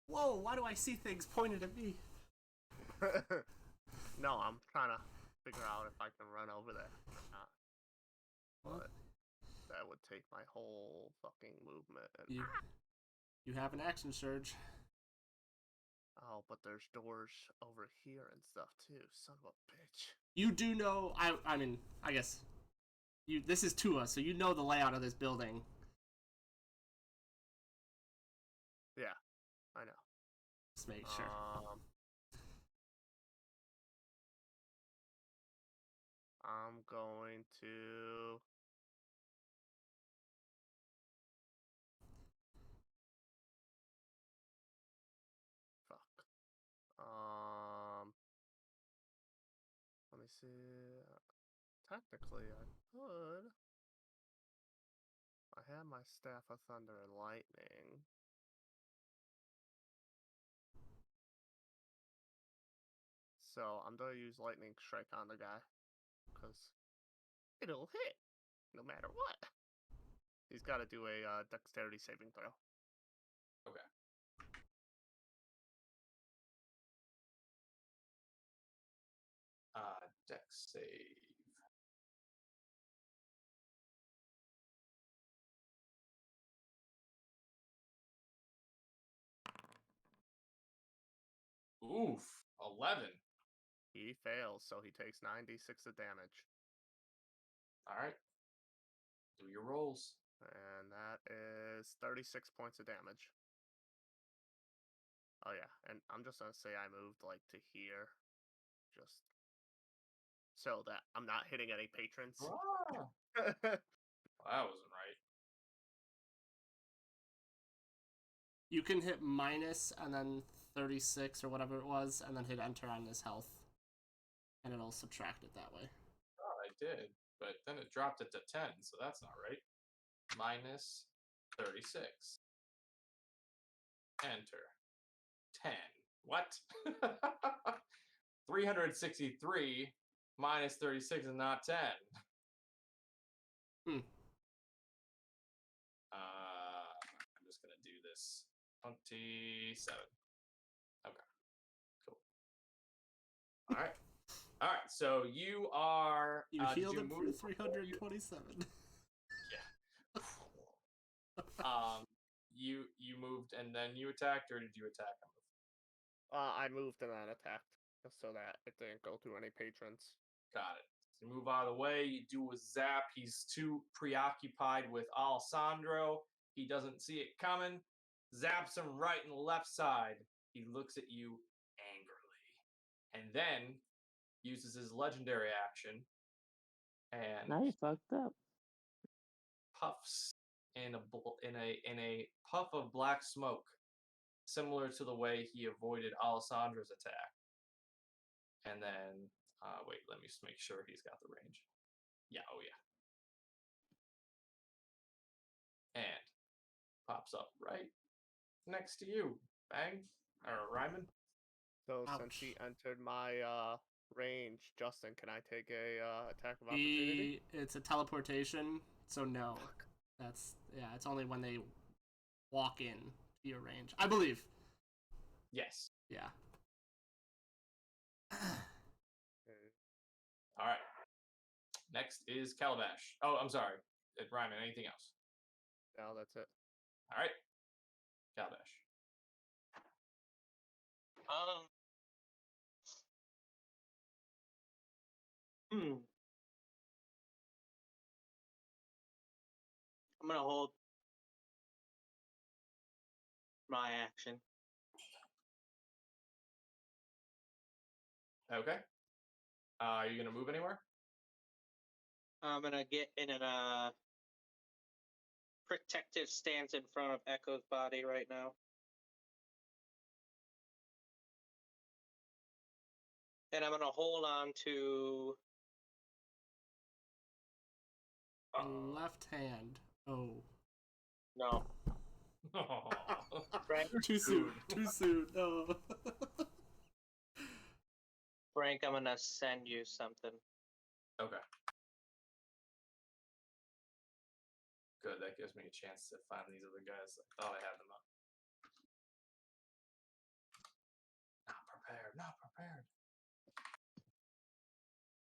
Whoa! Why do I see things pointed at me? No, I'm trying to figure out if I can run over there or not. But that would take my whole fucking movement. And... You have an action surge. Oh, but there's doors over here and stuff too. Son of a bitch. You do know. I mean, I guess you. This is Tua, so you know the layout of this building. Yeah, I know. Just make sure. I'm going to. Fuck. Let me see. Technically, I could. I have my Staff of Thunder and Lightning. So I'm gonna use Lightning Strike on the guy. Because it'll hit no matter what. He's got to do a dexterity saving throw. Okay. Dex save. Oof, 11. He fails, so he takes 9d6 of damage. All right. Do your rolls. And that is 36 points of damage. Oh yeah, and I'm just gonna say I moved like to here. Just so that I'm not hitting any patrons. Ah. Well, that wasn't right. You can hit minus and then 36 or whatever it was, and then hit enter on his health, and it'll subtract it that way. Oh, I did, but then it dropped it to 10, so that's not right. Minus 36. Enter. 10. What? 363 minus 36 is not 10. Hmm. I'm just gonna do this. 27. Okay. Cool. All right. All right. So you are. You did healed you him for move? 327. You moved and then you attacked, or did you attack him? I moved and then attacked, just so that it didn't go through any patrons. Got it. So you move out of the way. You do a zap. He's too preoccupied with Alessandro. He doesn't see it coming. Zaps him right in the left side. He looks at you angrily, and then uses his legendary action and Now you fucked up. puffs in a puff of black smoke, similar to the way he avoided Alessandro's attack. And then, wait, let me just make sure he's got the range. Yeah, oh yeah. And pops up right next to you, Bang, or Ryman. So since he entered my range, Justin, can I take a attack of opportunity? It's a teleportation, so no. That's it's only when they walk in to your range, I believe. Yes. Yeah. All right. Next is Calabash. Oh, I'm sorry. Ryman, anything else? No, that's it. All right. Calabash. I'm gonna hold my action. Okay. Are you gonna move anywhere? I'm gonna get in a protective stance in front of Echo's body right now. And I'm gonna hold on to Left hand. Oh. no. Frank, Too soon. Too soon. No. Frank, I'm gonna send you something. Okay. Good, that gives me a chance to find these other guys. I thought I had them up. Not prepared, not prepared.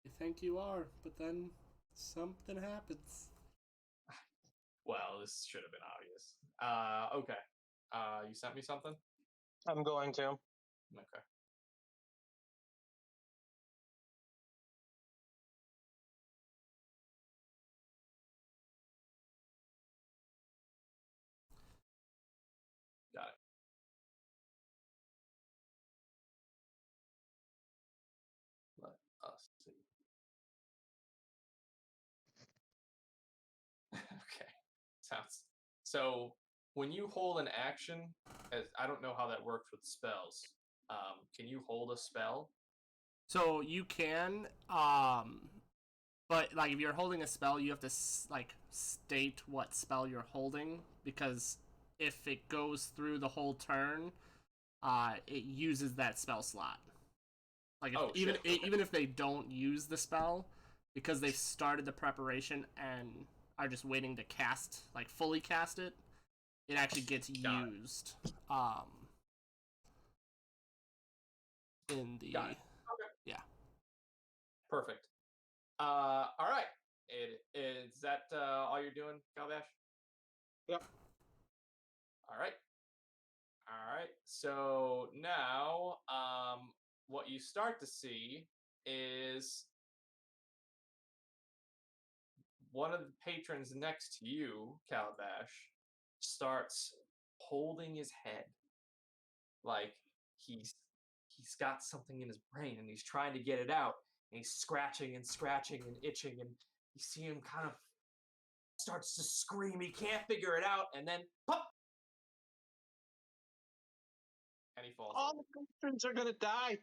You think you are, but then something happens. Well, this should have been obvious. Okay. You sent me something? I'm going to. Okay. Got it. Let us see. Okay. Sounds so. When you hold an action, as I don't know how that works with spells. Can you hold a spell? So you can, but like if you're holding a spell, you have to like state what spell you're holding, because if it goes through the whole turn, it uses that spell slot. Like if, Oh, shit, okay. even if they don't use the spell, because they've started the preparation and are just waiting to cast, like fully cast it, it actually gets used. In the Got it. Okay. Yeah. Perfect. All right. Is that all you're doing, Calabash? Yep. All right. All right. So now, what you start to see is one of the patrons next to you, Calabash, starts holding his head like he's got something in his brain and he's trying to get it out, and he's scratching and itching, and you see him kind of starts to scream. He can't figure it out, and then pop, and he falls. All over. the patrons are gonna die.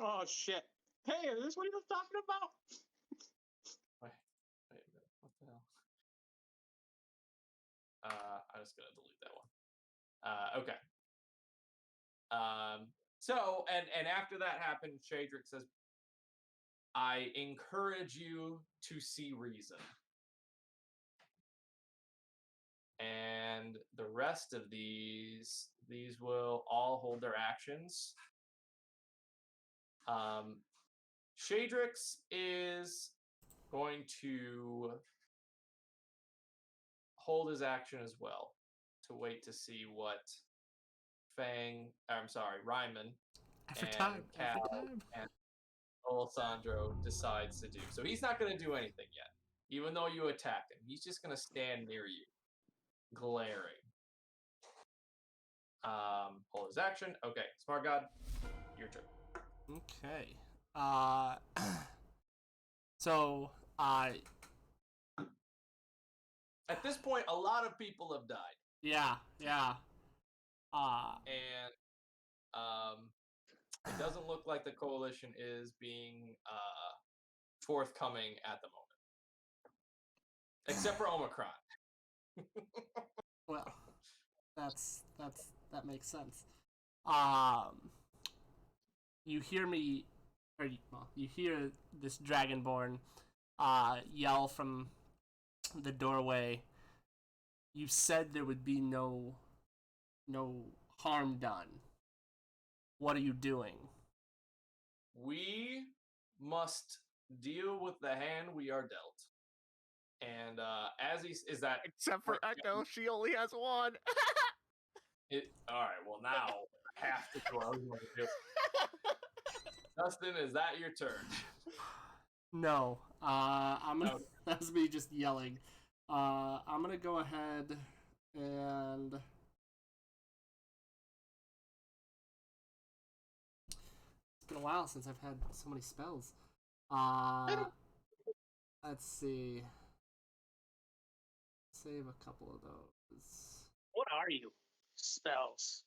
Oh shit! Hey, is this what he was talking about? Wait a minute. What the hell? I'm just gonna delete that one. Okay. So and after that happened, Shadrick says, I encourage you to see reason. And the rest of these will all hold their actions. Shadrix is going to hold his action as well to wait to see what Ryman Every and time. Cal and Alessandro decides to do. So he's not going to do anything yet, even though you attacked him. He's just going to stand near you, glaring. Hold his action. Okay, Smart God, your turn. Okay. So At this point, a lot of people have died. yeah. And it doesn't look like the coalition is being forthcoming at the moment, except for Omicron. Well, that makes sense. You hear me, or you hear this Dragonborn yell from the doorway. You said there would be no harm done. What are you doing? We must deal with the hand we are dealt. And as he is that, Except for Echo, she only has one. All right, well now I have to do what I was going to do. Dustin, is that your turn? No. I'm gonna. That was me just yelling. I'm gonna go ahead and. It's been a while since I've had so many spells. Let's see. Save a couple of those. What are you? Spells.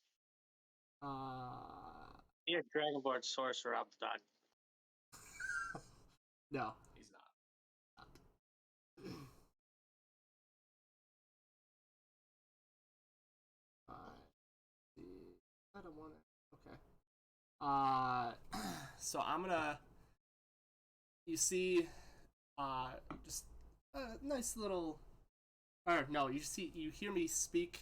You're a Dragonborn sorcerer, I'm done. No. He's not. I don't want it. Okay. So I'm gonna. You see, just a nice little. Or no, you hear me speak,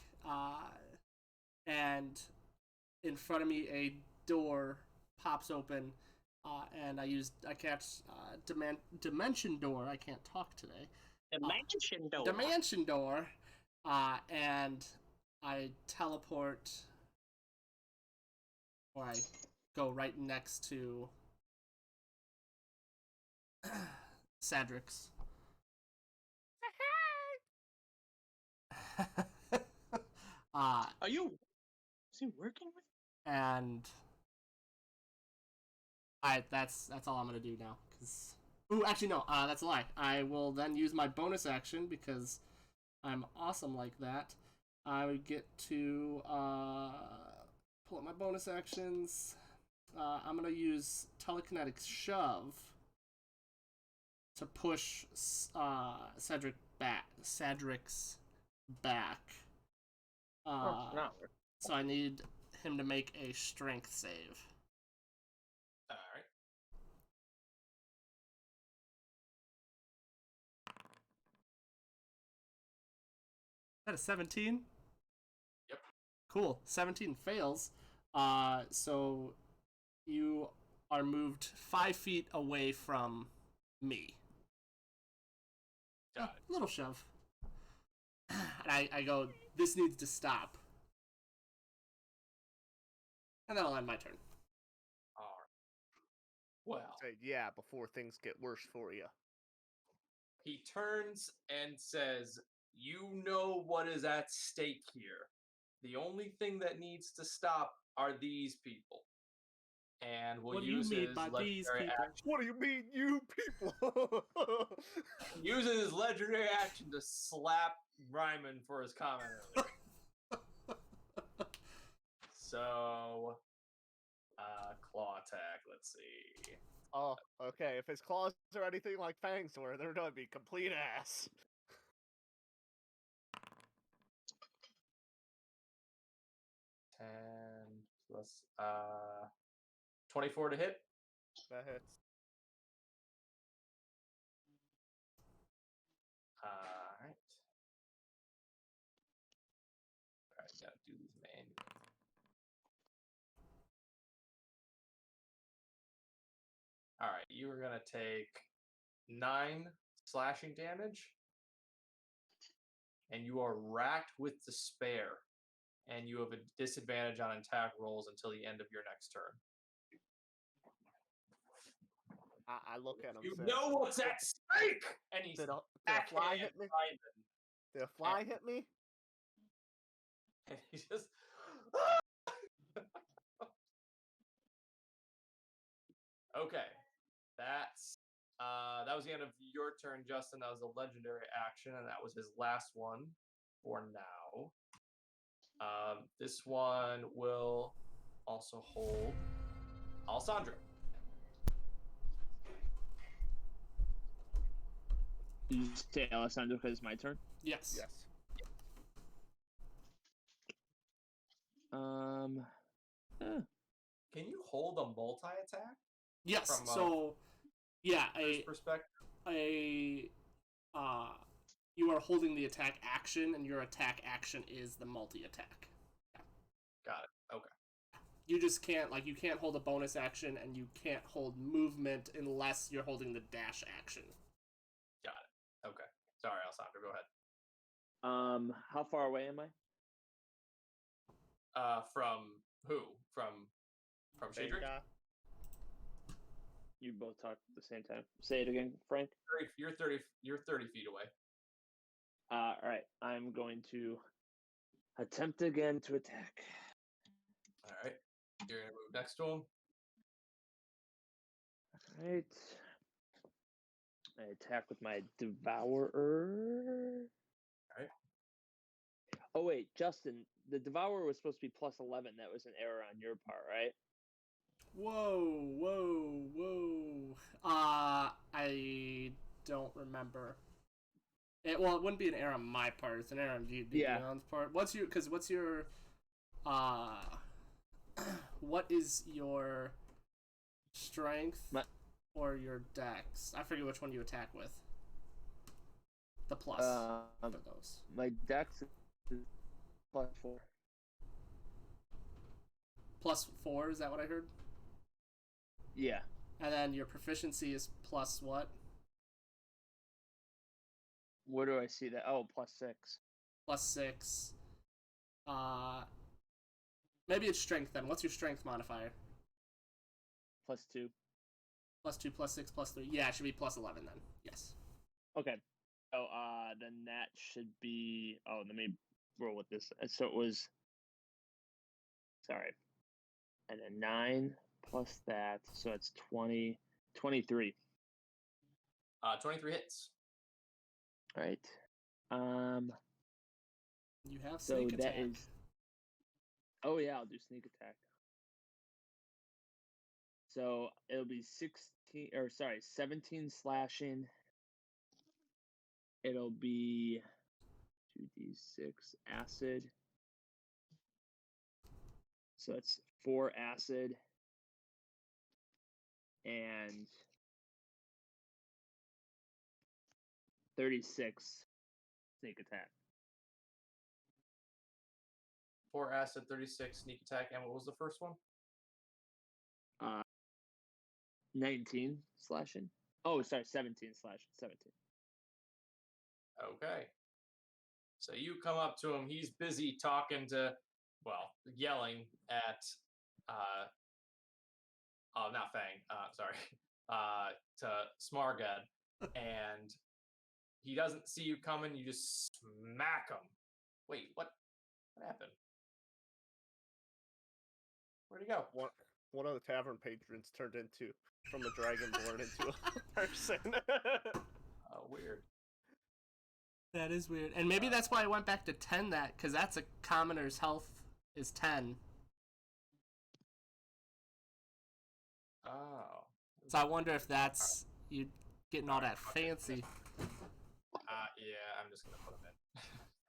and in front of me a door pops open, and I catch dimension door. I can't talk today. Dimension door. Dimension door, and I teleport or I go right next to Cedric's. Are you? Is he working with? And that's all I'm gonna do now. Cause actually no, that's a lie. I will then use my bonus action because I'm awesome like that. I would get to pull up my bonus actions. I'm gonna use telekinetic shove to push Cedric's back. Oh, no. So I need him to make a strength save. All right. Is that a 17? Yep. Cool. 17 fails. So you are moved 5 feet away from me. Got it. Little shove. And I go, this needs to stop. And that'll end my turn. All right. Well, Say, yeah, before things get worse for you. he turns and says, "You know what is at stake here. The only thing that needs to stop are these people." And we'll What do you use mean his by these legendary people? action. What do you mean, you people? Uses his legendary action to slap Ryman for his comment earlier. So, claw attack. Let's see. Oh, okay. If his claws are anything like Fangs were, they're gonna be complete ass. 10 plus 24 to hit. That hits. Alright. Alright, gotta do these manually. Alright, you are gonna take 9 slashing damage. And you are racked with despair. And you have a disadvantage on attack rolls until the end of your next turn. I look at him. You say, know what's at stake! And he's Did a backhand fly hit me? Ryman. Did a fly hit me? And he just okay. That's that was the end of your turn, Justin. That was a legendary action, and that was his last one for now. This one will also hold Alessandro. You say Alessandro because it's my turn. Yes. Yes. Can you hold a multi attack? Yes. From, So, yeah, Perspective. you are holding the attack action, and your attack action is the multi-attack. Got it. Okay. You just can't, like, you can't hold a bonus action, and you can't hold movement unless you're holding the dash action. Got it. Okay. Sorry, Alessandro. Go ahead. How far away am I? From who? From Shadrick? You both talk at the same time. Say it again, Frank. You're 30 feet away. All right. I'm going to attempt again to attack. All right. You're gonna move next to him. All right. I attack with my Devourer. Alright. Oh wait, Justin, the Devourer was supposed to be plus 11. That was an error on your part, right? Whoa. I don't remember. It wouldn't be an error on my part. It's an error on Dion's part. What's your what is your strength or your dex? I forget which one you attack with. The plus for those. My dex is plus 4. Plus 4, is that what I heard? Yeah. And then your proficiency is plus what? Where do I see that? Oh, plus 6. Plus 6. Maybe it's strength then. What's your strength modifier? +2. +2, +6, +3. Yeah, it should be +11 then. Yes. Okay. So then that should be. Oh, let me roll with this. So it was. Sorry. And then 9 plus that, so it's 20, 23. 23 hits. All right. You have So sneak that attack. is. Oh yeah, I'll do sneak attack. So it'll be 17 slashing. It'll be 2d6 acid. So that's 4 acid and 36 sneak attack. 4 acid, 36 sneak attack, and what was the first one? 19 slashing. Oh, sorry, 17 slashing. 17. Okay. So you come up to him. He's busy talking to, yelling at, not Fang, sorry, to Smargad. And he doesn't see you coming. You just smack him. Wait, what? What happened? Where'd he go? One of the tavern patrons turned into from a dragonborn into a person. Oh, weird. That is weird. And maybe that's why I went back to 10 because that's a commoner's health is 10. Oh. So I wonder if that's you getting all that fancy. Yeah, I'm just gonna put him in.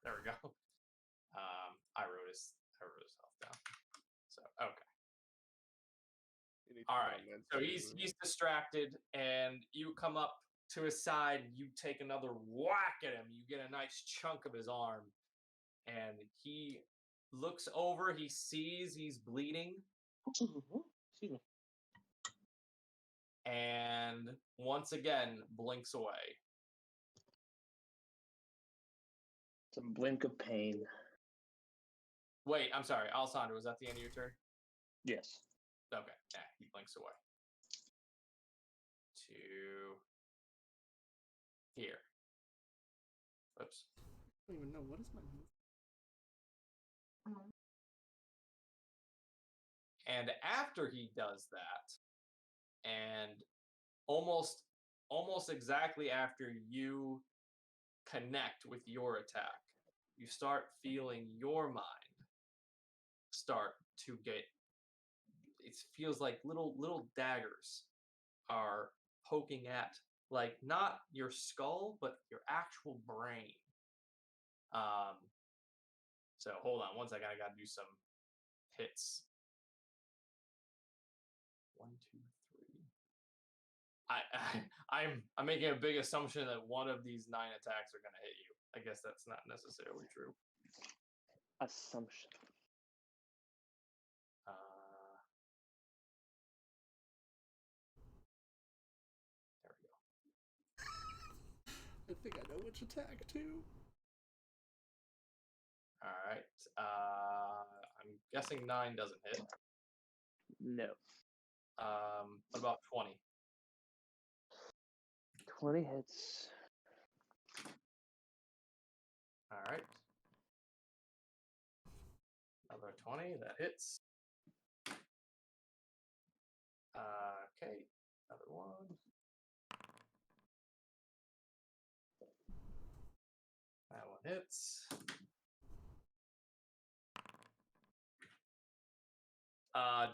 There we go. I wrote his health down. So okay. All right. So he's distracted, and you come up to his side. You take another whack at him. You get a nice chunk of his arm, and he looks over. He sees he's bleeding, and once again blinks away. It's a blink of pain. Wait, I'm sorry, Alessandro. Was that the end of your turn? Yes. Okay. Yeah, he blinks away. To here. Oops. I don't even know what is my move. And after he does that, and almost exactly after you connect with your attack, you start feeling your mind start to get. It feels like little daggers are poking at, like, not your skull but your actual brain. So hold on one second. I gotta do some hits. 1, 2, 3. I'm making a big assumption that one of these 9 attacks are gonna hit you. I guess that's not necessarily true. Assumption. There we go. I think I know which attack too. All right. I'm guessing 9 doesn't hit. No. What about 20? 20 hits. All right. Another 20 that hits. Okay. Another one. That one hits.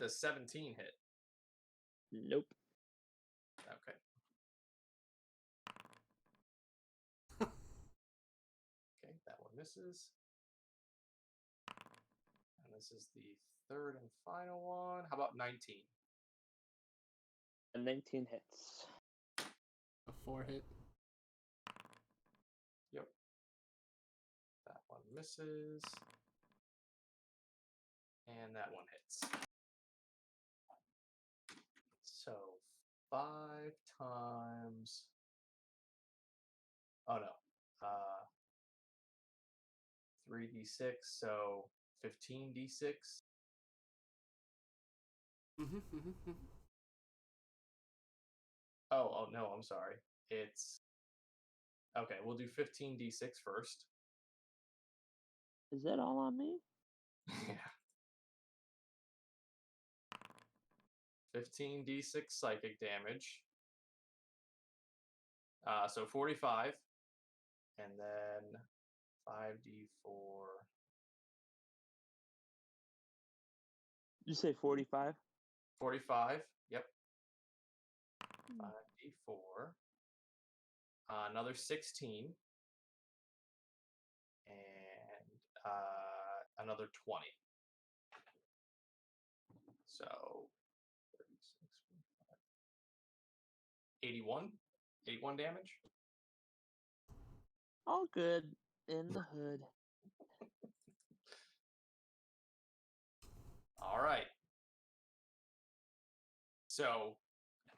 Does 17 hit? Nope. Okay. Okay, that one misses. And this is the third and final one. How about 19? A 19 hits. A 4 hit. Yep. That one misses. And that one hits. So 5 times. Oh no. 3d6, so 15d6. Oh no, I'm sorry. It's okay. We'll do 15d6 first. Is that all on me? Yeah. 15d6 psychic damage. So 45, and then 5d4. You say 45? 45. Yep. 5d4. Another 16. And another 20. So 36, 81. 81 damage. All good in the hood. All right. So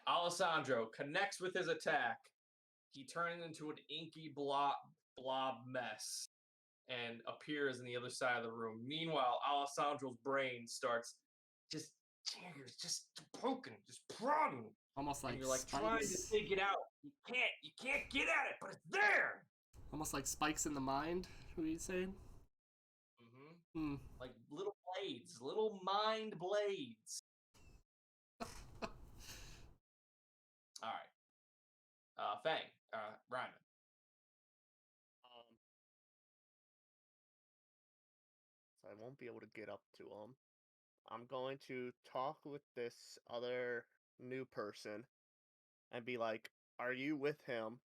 Alessandro connects with his attack. He turns into an inky blob mess and appears in the other side of the room. Meanwhile, Alessandro's brain starts just poking, just prodding. Almost like And you're like spikes. trying to take it out. You can't get at it, but it's there. Almost like spikes in the mind. What are you saying? Mm-hmm. Like little blades, little mind blades. All right. Fang, Ryman. So I won't be able to get up to him. I'm going to talk with this other new person and be like, "Are you with him?"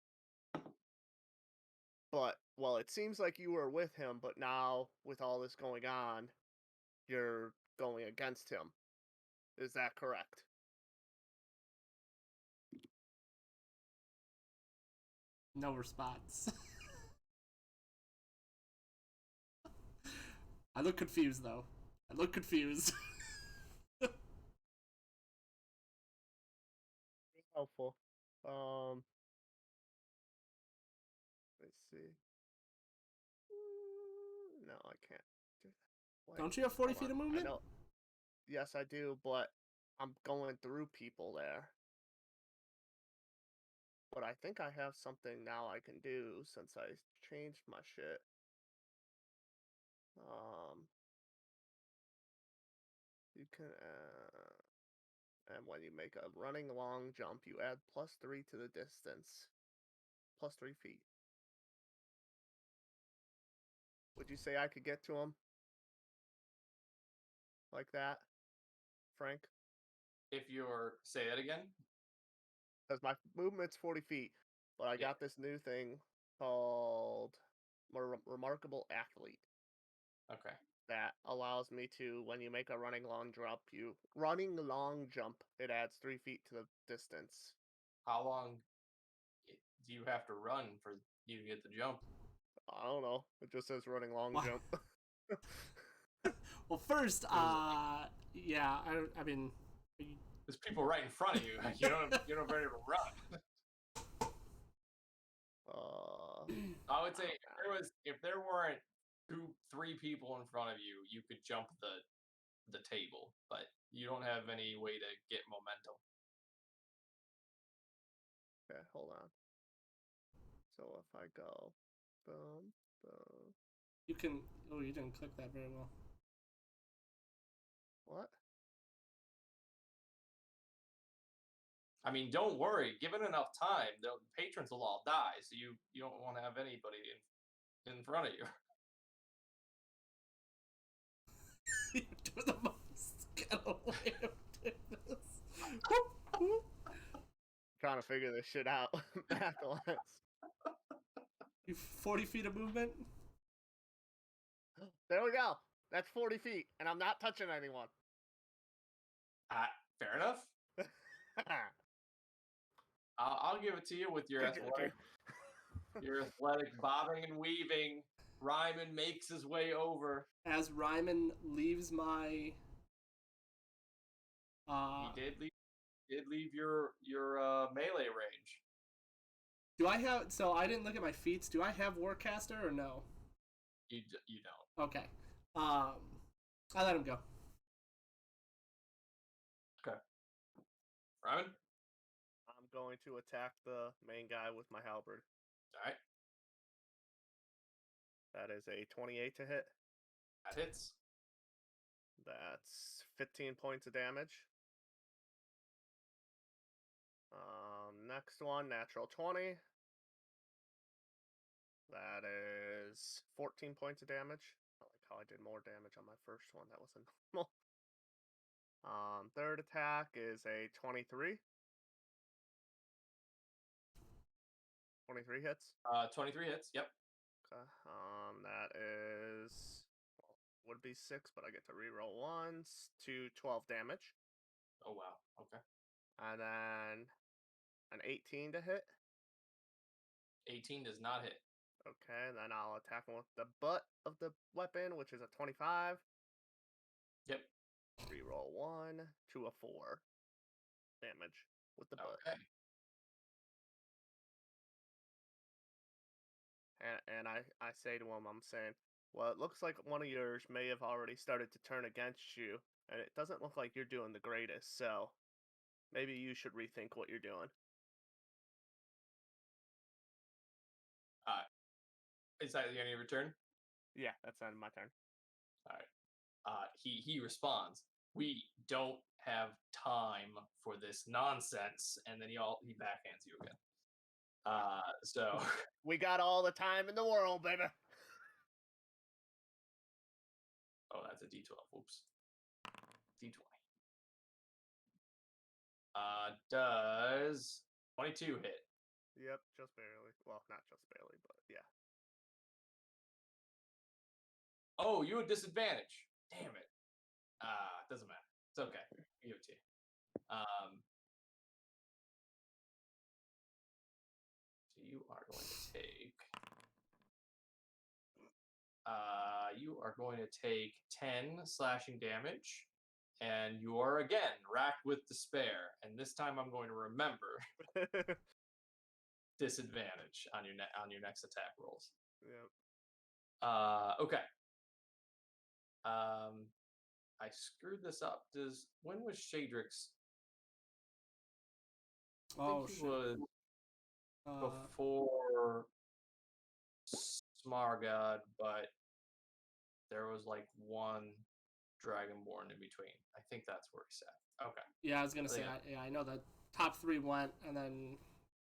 But, well, it seems like you were with him, but now, with all this going on, you're going against him. Is that correct? No response. I look confused, though. I look confused. Helpful. Let's see. No, I can't do that. Wait, Don't you have 40 hold feet of on. movement? I know. Yes, I do, but I'm going through people there. But I think I have something now I can do since I changed my shit. You can, and when you make a running long jump, you add +3 to the distance. +3 feet. Would you say I could get to him? Like that? Frank? If you're say that again. Because my movement's 40 feet, but I got this new thing called Remarkable Athlete. Okay. That allows me to, when you make a running long jump, it adds 3 feet to the distance. How long do you have to run for you to get the jump? I don't know. It just says running long Wow. jump. Well, first, yeah, I mean, There's people right in front of you. You don't have anywhere to run. I would say if there weren't 2-3 people in front of you, you could jump the table, but you don't have any way to get momentum. Okay, hold on. So if I go, boom, boom. you can. Oh, you didn't click that very well. What? I mean, don't worry. Given enough time, the patrons will all die, so you don't want to have anybody in front of you. You're doing the most ghetto way of doing this. Trying to figure this shit out. Math. You 40 feet of movement? There we go. That's 40 feet, and I'm not touching anyone. Fair enough. I'll give it to you with your athletic, bobbing and weaving. Ryman makes his way over. As Ryman leaves my... He did leave your melee range. Do I have... So I didn't look at my feats. Do I have Warcaster or no? You don't. Okay. I let him go. Okay. Ryman? I'm going to attack the main guy with my halberd. All right. That is a 28 to hit. That hits. That's 15 points of damage. Next one, natural 20. That is 14 points of damage. I like how I did more damage on my first one. That was a normal. Third attack is a 23. 23 hits. 23 hits. Yep. Okay. That is would be 6, but I get to reroll once to 12 damage, Oh wow. Okay. and then an 18 to hit. 18 does not hit. Okay, then I'll attack him with the butt of the weapon, which is a 25. Yep. Reroll 1 to a 4 damage with the butt. Okay. And I say to him, I'm saying, well, it looks like one of yours may have already started to turn against you, and it doesn't look like you're doing the greatest, so maybe you should rethink what you're doing. Is that the end of your turn? Yeah, that's end of my turn. All right. He responds, "We don't have time for this nonsense," and then he backhands you again. So We got all the time in the world, baby. oh, that's a D12. Oops. D20. Does 22 hit? Yep, just barely. Well, not just barely, but yeah. Oh, you had disadvantage. Damn it. Doesn't matter. It's okay. Give it to you. So you are going to take. You are going to take 10 slashing damage, and you are again racked with despair. And this time, I'm going to remember disadvantage on your next attack rolls. Yep. Okay. I screwed this up. When was Shadrix? I Oh, think he shit. was before Smargod, but there was like one Dragonborn in between. I think that's where he sat. Okay. Yeah, I was gonna say. Yeah. I know the top 3 went, and then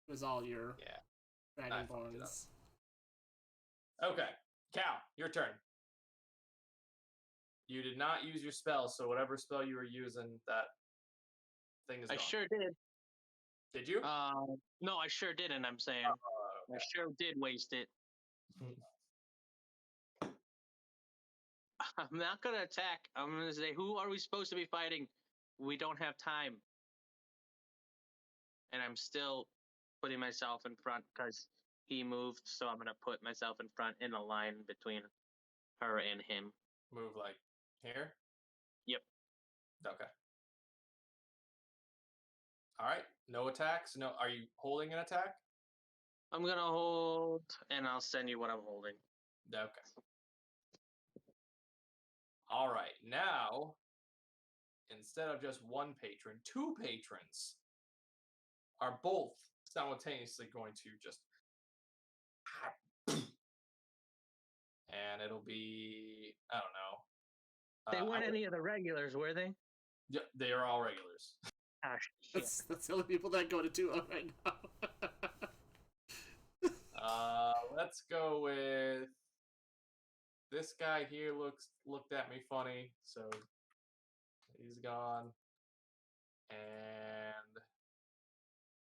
it was all your Yeah. Dragonborns. Okay. Cal, your turn. You did not use your spell, so whatever spell you were using, that thing is I gone. sure did. Did you? No, I sure didn't. I'm saying I sure did waste it. I'm not gonna attack. I'm gonna say, who are we supposed to be fighting? We don't have time. And I'm still putting myself in front because he moved, so I'm gonna put myself in front in a line between her and him. Move like here? Yep. Okay. All right. No attacks? No. Are you holding an attack? I'm gonna hold, and I'll send you what I'm holding. Okay. All right. Now, instead of just one patron, 2 patrons are both simultaneously going to just. And it'll be, I don't know. They weren't any of the regulars, were they? Yeah, they are all regulars. Ah, shit. That's the only people that go to 2 right now. Let's go with this guy here. Looked at me funny, so he's gone. And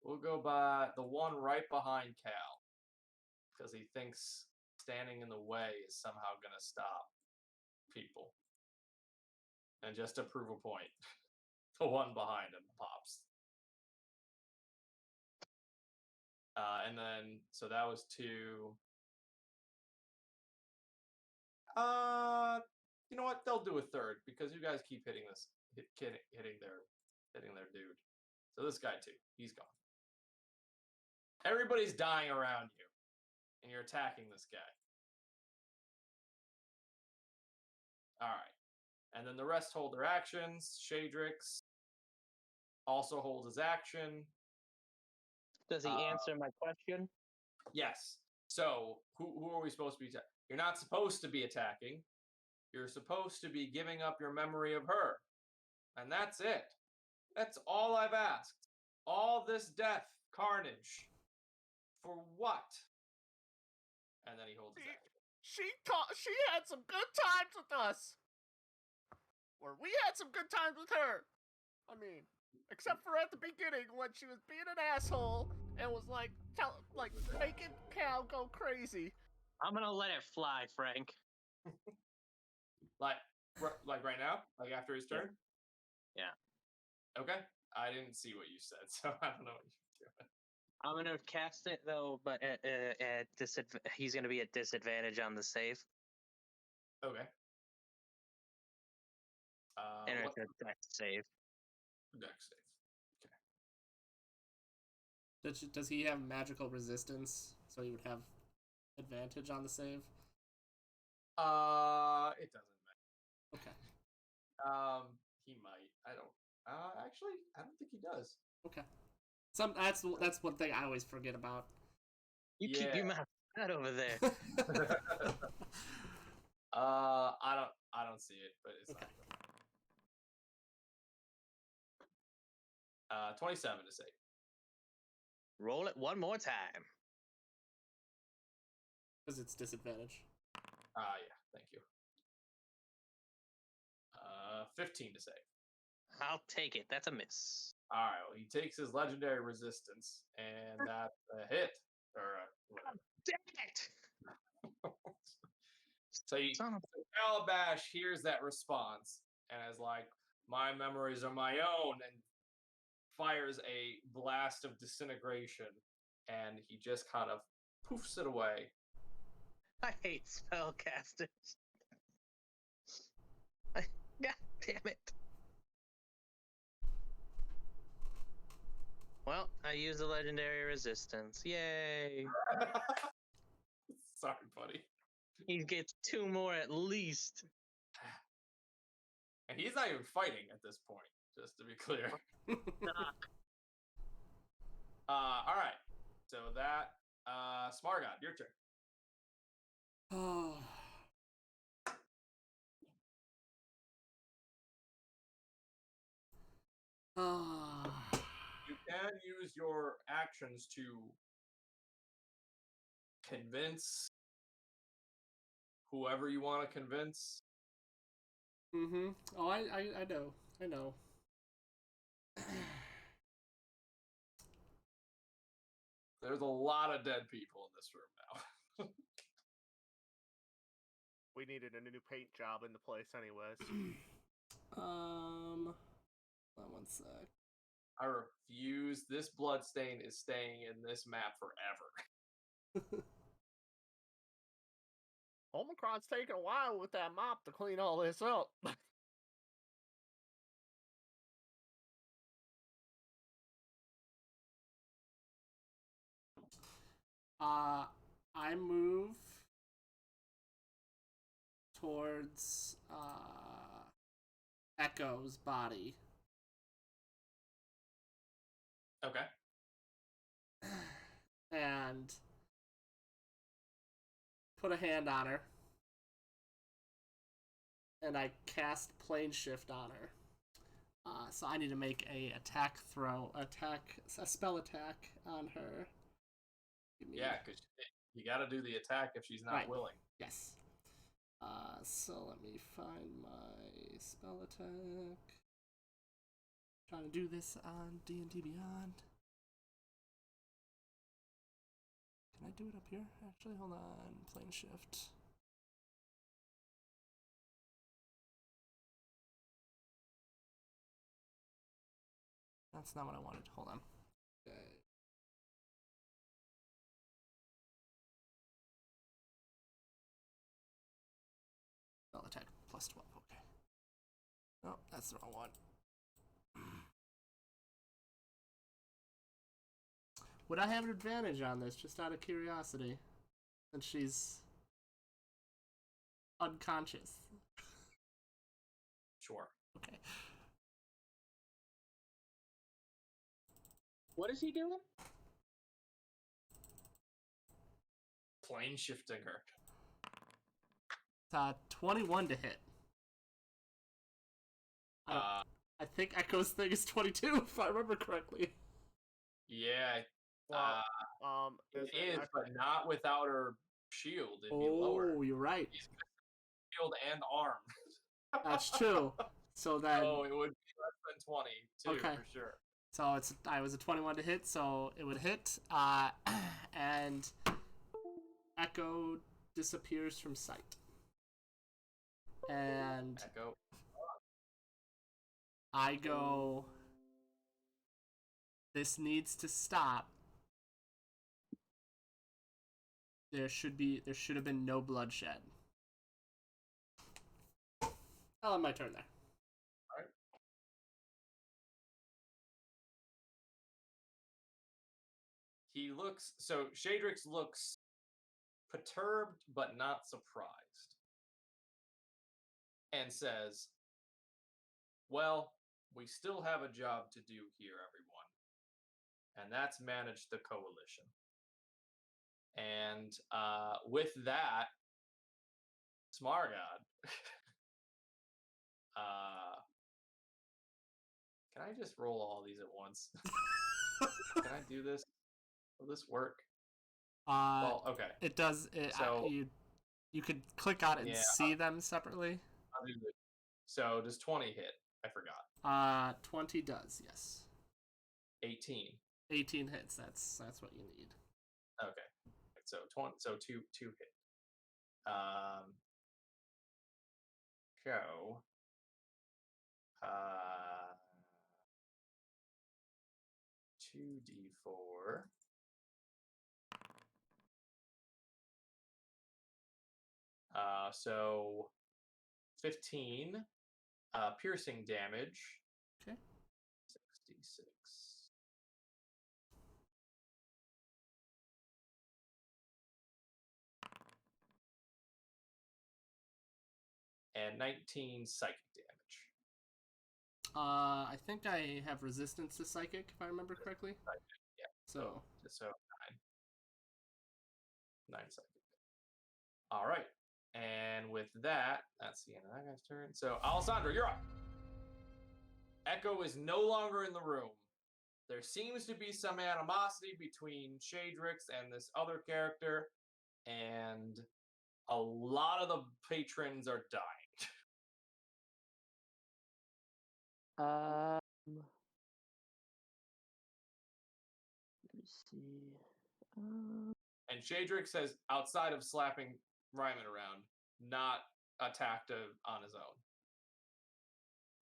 we'll go by the one right behind Cal, because he thinks standing in the way is somehow going to stop people. And just to prove a point, the one behind him pops. And then, so that was 2. You know what? They'll do a third because you guys keep hitting their dude. So this guy too, he's gone. Everybody's dying around you, and you're attacking this guy. All right, and then the rest hold their actions. Shadrix, also holds his action. Does he answer my question? Yes. So who are we supposed to be attacking? You're not supposed to be attacking. You're supposed to be giving up your memory of her. And that's it. That's all I've asked. All this death, carnage. For what? And then he holds his action. She had some good times with us. Or we had some good times with her. I mean, except for at the beginning when she was being an asshole and was like making Cal go crazy. I'm gonna let it fly, Frank. Like right now? Like after his turn? Yeah. Okay. I didn't see what you said, so I don't know what you're doing. I'm gonna cast it though, but at he's gonna be at disadvantage on the save. Okay. And What it's a dex save. dex save? Okay. Does he have magical resistance, so he would have advantage on the save? It doesn't matter. Okay. He might. I don't. Actually, I don't think he does. Okay. That's one thing I always forget about. You keep your mouth shut over there. I don't see it, but it's Okay. not. 27 to save. Roll it one more time. Because it's disadvantage. Yeah, thank you. 15 to save. I'll take it. That's a miss. All right, well, he takes his legendary resistance, and that's a hit. Or whatever. Damn it! So Calabash hears that response and is like, my memories are my own, and fires a blast of disintegration, and he just kind of poofs it away. I hate spellcasters. God damn it. Well, I used the legendary resistance. Yay! Sorry, buddy. He gets 2 more at least. And he's not even fighting at this point, just to be clear. All right. So that, Smargod, your turn. Oh. You can use your actions to convince whoever you want to convince. Mm-hmm. Oh, I know. I know. There's a lot of dead people in this room now. We needed a new paint job in the place anyways. Hold on one sec. I refuse. This bloodstain is staying in this map forever. Omicron's taking a while with that mop to clean all this up. I move towards Echo's body. Okay. And put a hand on her. And I cast Plane Shift on her. So I need to make a spell attack on her. Yeah, because you got to do the attack if she's not Right. willing. Yes. So let me find my spell attack. Trying to do this on D&D Beyond. Can I do it up here? Actually, hold on. Plane Shift. That's not what I wanted. Hold on. Okay. Spell attack plus 12. Okay. Oh, that's the wrong one. Would I have an advantage on this, just out of curiosity? Since she's unconscious. Sure. Okay. What is he doing? Plane shifting her. 21 to hit. I think Echo's thing is 22, if I remember correctly. Yeah, Well, it isn't is, but not without her shield. It'd be lower. Oh, you're right. Shield and arm. That's true. So then, Oh, it would be less than 20 too, Okay. for sure. so I was a 21 to hit, so it would hit. And Echo disappears from sight. And Echo. I go, this needs to stop. There should have been no bloodshed. I'll end my turn there. He looks so Shadrix looks perturbed but not surprised. And says, "Well, we still have a job to do here, everyone. And that's manage the coalition." And with that, Smargod, can I just roll all these at once? Can I do this? Will this work? Well, okay. It does. So- You could click on it and Yeah. see them separately. I'll do this. So does 20 hit? I forgot. 20 does, yes. 18. 18 hits. That's what you need. Okay. So 20. So two hit. Show. 2d4. So 15 piercing damage. Okay. 66. And 19 psychic damage. I think I have resistance to psychic, if I remember correctly. Yeah. So So 9 psychic. All right. And with that, that's the end of that guy's turn. So, Alessandro, you're up. Echo is no longer in the room. There seems to be some animosity between Shadrix and this other character, and a lot of the patrons are dying. Let me see. And Shadrix has, outside of slapping Ryman around, not attacked on his own.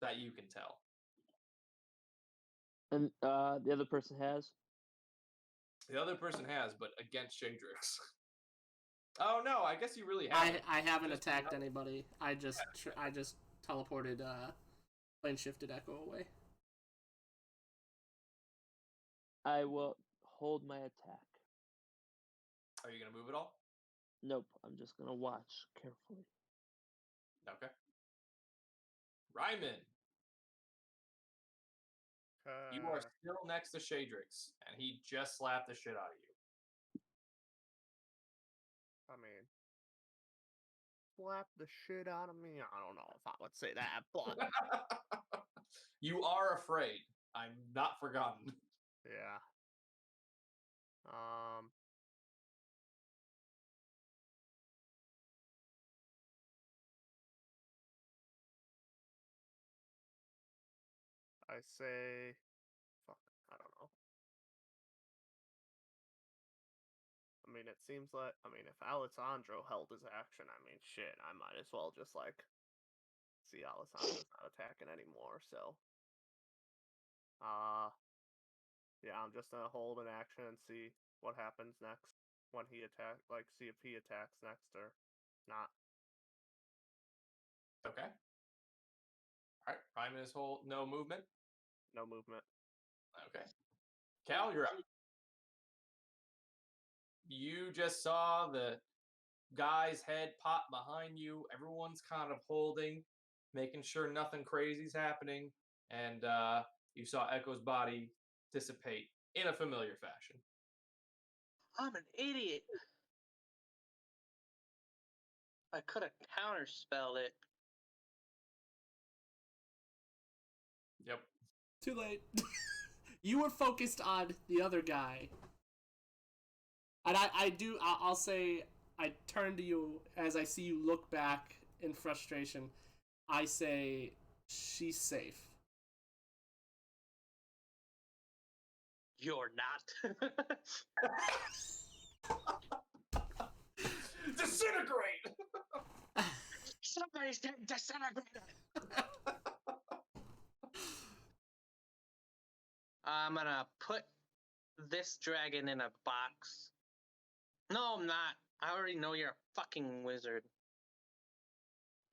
That you can tell. And the other person has. The other person has, but against Shadrix. Oh no, I guess you really haven't. I haven't Just attacked not- anybody. I just teleported plane shifted Echo away. I will hold my attack. Are you gonna move it all? Nope, I'm just gonna watch carefully. Okay. Ryman, you are still next to Shadrix, and he just slapped the shit out of you. I mean, slap the shit out of me. I don't know if I would say that, but You are afraid. I'm not forgotten. yeah. I say, fuck, I don't know. I mean, it seems like, if Alessandro held his action, shit, I might as well just, see Alessandro's not attacking anymore, so. Yeah, I'm just gonna hold an action and see what happens next when he attacks, see if he attacks next or not. Okay. Alright, Ryman is whole, no movement. No movement. Okay. Cal, you're up. You just saw the guy's head pop behind you. Everyone's kind of holding, making sure nothing crazy's happening. And you saw Echo's body dissipate in a familiar fashion. I'm an idiot. I could have counterspelled it. Yep. Too late. You were focused on the other guy. And I'll say, I turn to you as I see you look back in frustration. I say, she's safe. You're not. Disintegrate! Somebody's getting disintegrated. I'm gonna put this dragon in a box. No, I'm not. I already know you're a fucking wizard.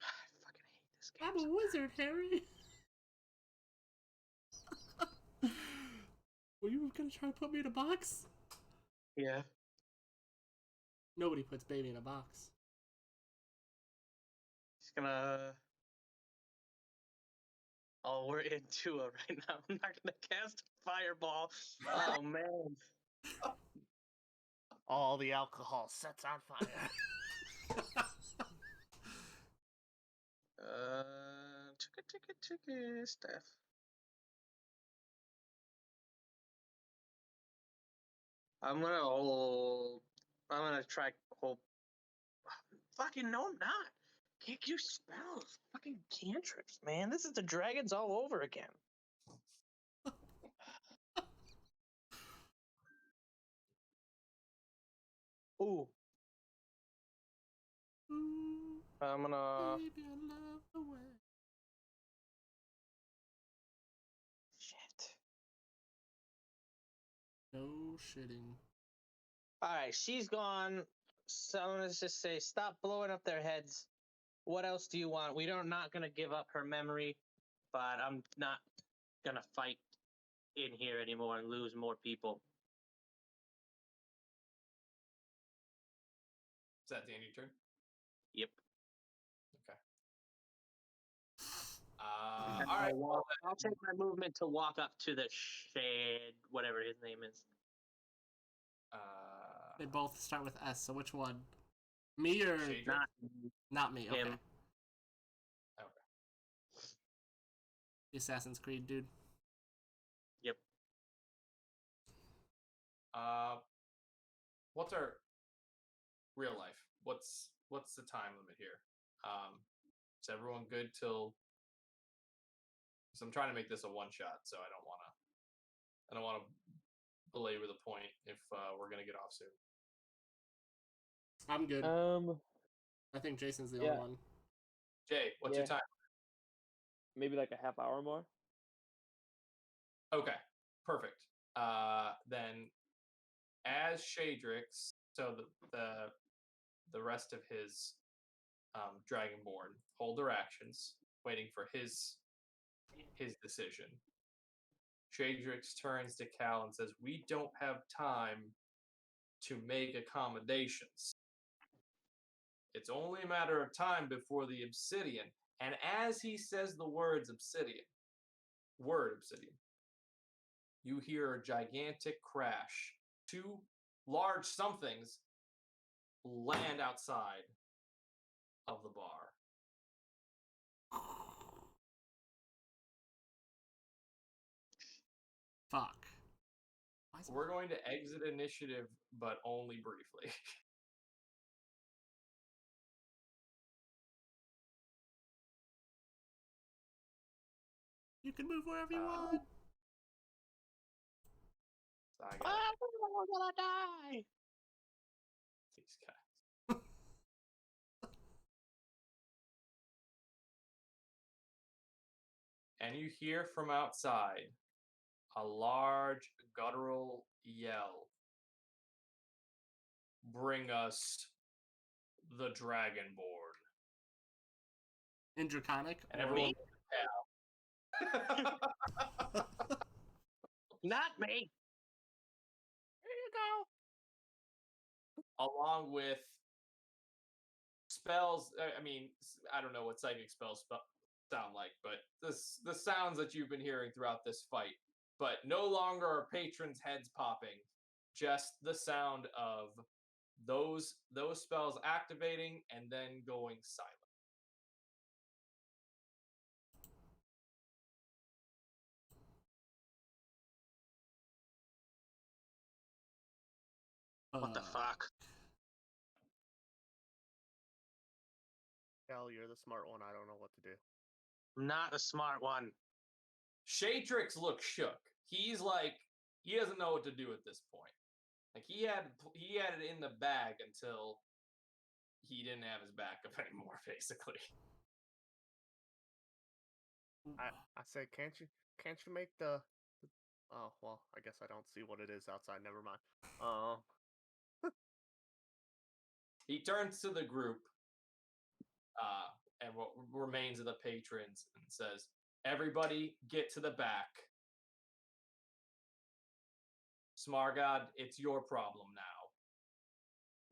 I fucking hate this game. I'm a wizard, Harry. Were you gonna try to put me in a box? Yeah. Nobody puts baby in a box. He's gonna. Oh, we're into it right now. I'm not gonna cast fireball. Oh man. All the alcohol sets on fire. Chicka stuff. I'm gonna try hold. Fucking no, I'm not. Can't use spells. Fucking cantrips, man. This is the dragons all over again. Ooh. I'm gonna. Baby, I love the way. Shit. No shitting. Alright, she's gone. So I'm gonna just say, stop blowing up their heads. What else do you want? We're not gonna give up her memory, but I'm not gonna fight in here anymore and lose more people. Is that the end of your turn? Yep. Okay. All right. I'll take my movement to walk up to the shed, whatever his name is. They both start with S, so which one? Me or Shadrick? not me? Okay. Him. Okay. The Assassin's Creed dude. Yep. What's our real life? What's the time limit here? Is everyone good till? Because I'm trying to make this a one shot, so I don't wanna belabor the point if we're gonna get off soon. I'm good. I think Jason's the yeah. only one. Jay, what's your Yeah. time? Maybe like a half hour more. Okay, perfect. Then as Shadrix, so the rest of his Dragonborn hold their actions, waiting for his decision. Shadrix turns to Cal and says, "We don't have time to make accommodations. It's only a matter of time before the obsidian." And as he says the word obsidian, you hear a gigantic crash. Two large somethings land outside of the bar. Fuck. Why is We're going to exit initiative, but only briefly. You can move wherever you want. So I got I'm gonna die. these guys. And you hear from outside a large guttural yell. "Bring us the Dragonborn." In Draconic? And or- everyone Not me. Here you go. along with spells. I mean, I don't know what psychic spells sound like, but the sounds that you've been hearing throughout this fight but no longer are patrons' heads popping, just the sound of those spells activating and then going silent. What the fuck? Cal, you're the smart one. I don't know what to do. Not a smart one. Shatrix looks shook. He's like, he doesn't know what to do at this point. Like he had it in the bag until he didn't have his backup anymore, basically. I say, can't you make the? Oh well, I guess I don't see what it is outside. Never mind. He turns to the group, and what remains of the patrons, and says, "Everybody, get to the back. Smargad, it's your problem now.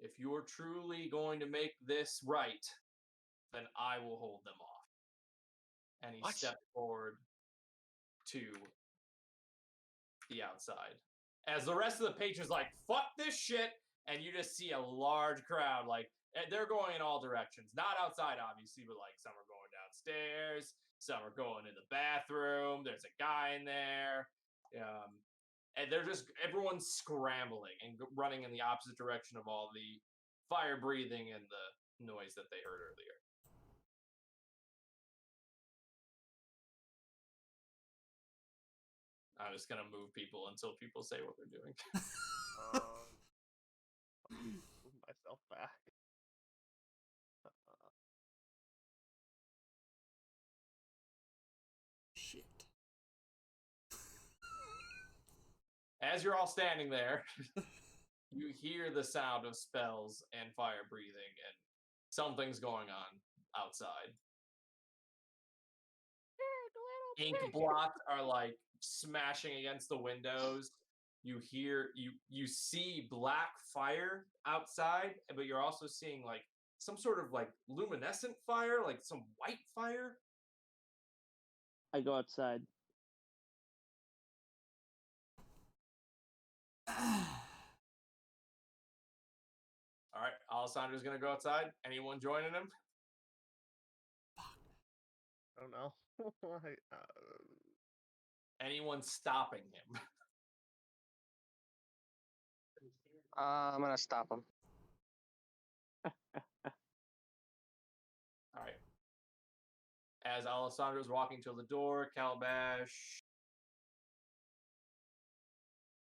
If you're truly going to make this right, then I will hold them off." And he What? stepped forward to the outside. As the rest of the patrons like, fuck this shit, and you just see a large crowd, like, they're going in all directions. Not outside, obviously, but like some are going downstairs, some are going in the bathroom, there's a guy in there. And they're just, everyone's scrambling and running in the opposite direction of all the fire breathing and the noise that they heard earlier. I'm just gonna move people until people say what they're doing. Move myself back. Shit. As you're all standing there, you hear the sound of spells and fire breathing, and something's going on outside. Ink blots are like smashing against the windows. You hear, you see black fire outside, but you're also seeing like some sort of like luminescent fire, like some white fire. I go outside. All right, Alessandra's gonna go outside. Anyone joining him? I don't know. Anyone stopping him? I'm gonna stop him. All right. As Alessandra's walking to the door, Calabash.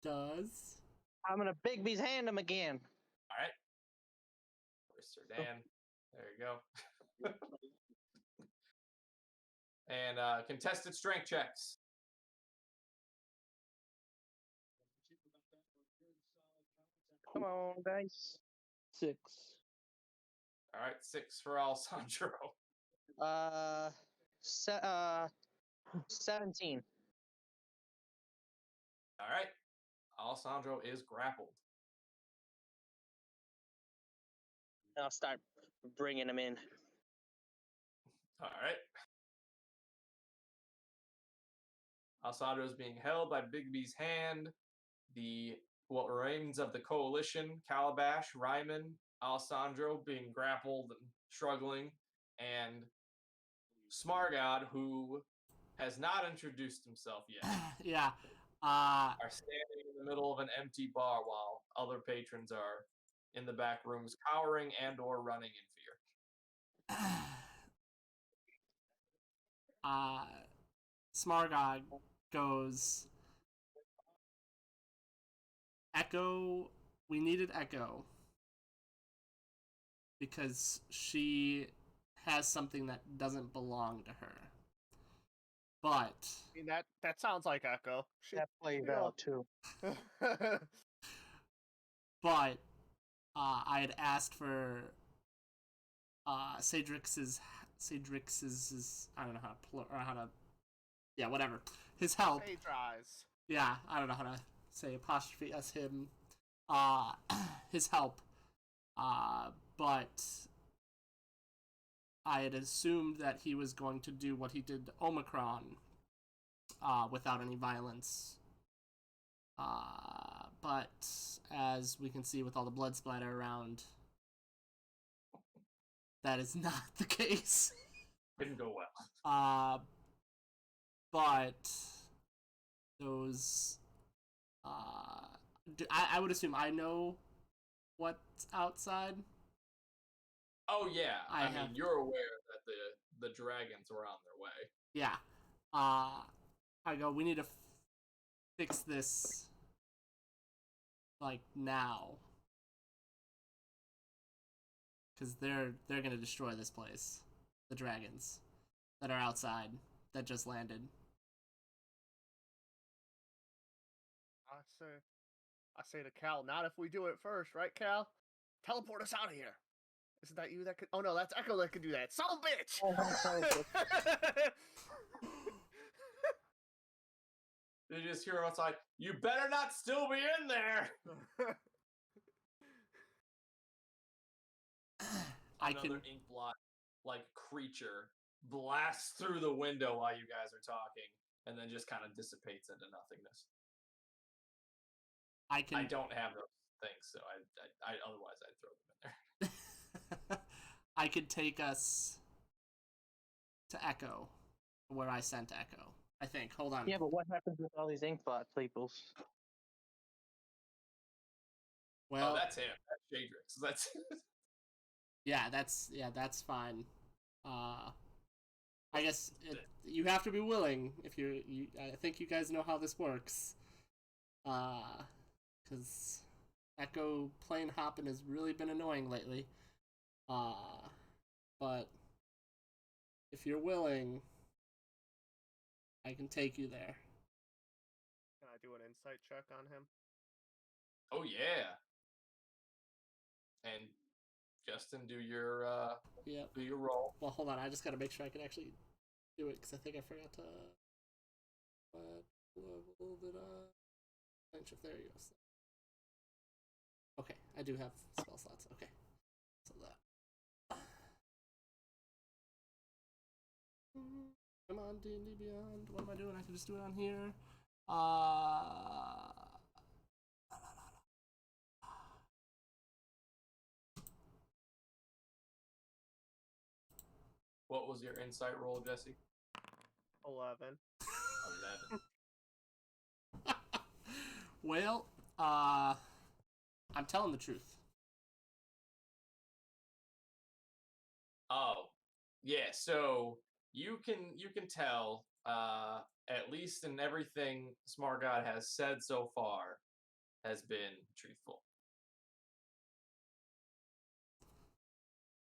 Does. I'm gonna Bigby's hand him again. All right. Where's Sir Dan? There you go. And contested strength checks. Come on, guys. 6. All right, 6 for Alessandro. 17. All right. Alessandro is grappled. I'll start bringing him in. All right. Alessandro is being held by Bigby's hand. What remains of the coalition, Calabash, Ryman, Alessandro being grappled and struggling, and Smargad, who has not introduced himself yet, Yeah. are standing in the middle of an empty bar while other patrons are in the back rooms cowering and or running in fear. Smargad goes, Echo, we needed Echo because she has something that doesn't belong to her. But I mean, that sounds like Echo. That plays out too. but I had asked for Cedrix's I don't know how to yeah, whatever, his help. Hey, dries. Yeah, I don't know how to say apostrophe as him. His help. But I had assumed that he was going to do what he did to Omicron, without any violence But as we can see with all the blood splatter around, that is not the case. Didn't go well. But those, I would assume I know what's outside. Oh yeah, I mean have- you're aware that the dragons were on their way. Yeah. I go, we need to fix this, like, now. Because they're gonna destroy this place. The dragons that are outside, that just landed. I say to Cal, not if we do it first, right, Cal? Teleport us out of here. Isn't that you that could? Oh no, that's Echo that could do that. Son of a bitch! You just hear outside, you better not still be in there. Another ink blot like creature blasts through the window while you guys are talking, and then just kind of dissipates into nothingness. I don't have those things, so I otherwise I'd throw them in there. I could take us to Echo, where I sent Echo. I think. Hold on. Yeah, but what happens with all these inkblot peoples? Well, Oh, that's him. That's Shadrix. That's yeah, that's fine. I guess you have to be willing if you. I think you guys know how this works. Because Echo plane hopping has really been annoying lately. But if you're willing, I can take you there. Can I do an insight check on him? oh yeah. And Justin, do your Yep. do your roll. Well, hold on. I just gotta make sure I can actually do it because I think I forgot to. What level did I? Shift. There you go. Okay, I do have spell slots. Okay, so that. Come on, D&D Beyond. What am I doing? I can just do it on here. What was your insight roll, Jesse? 11. 11. Well, I'm telling the truth. Oh, yeah. So you can tell, at least in everything Smart God has said so far, has been truthful.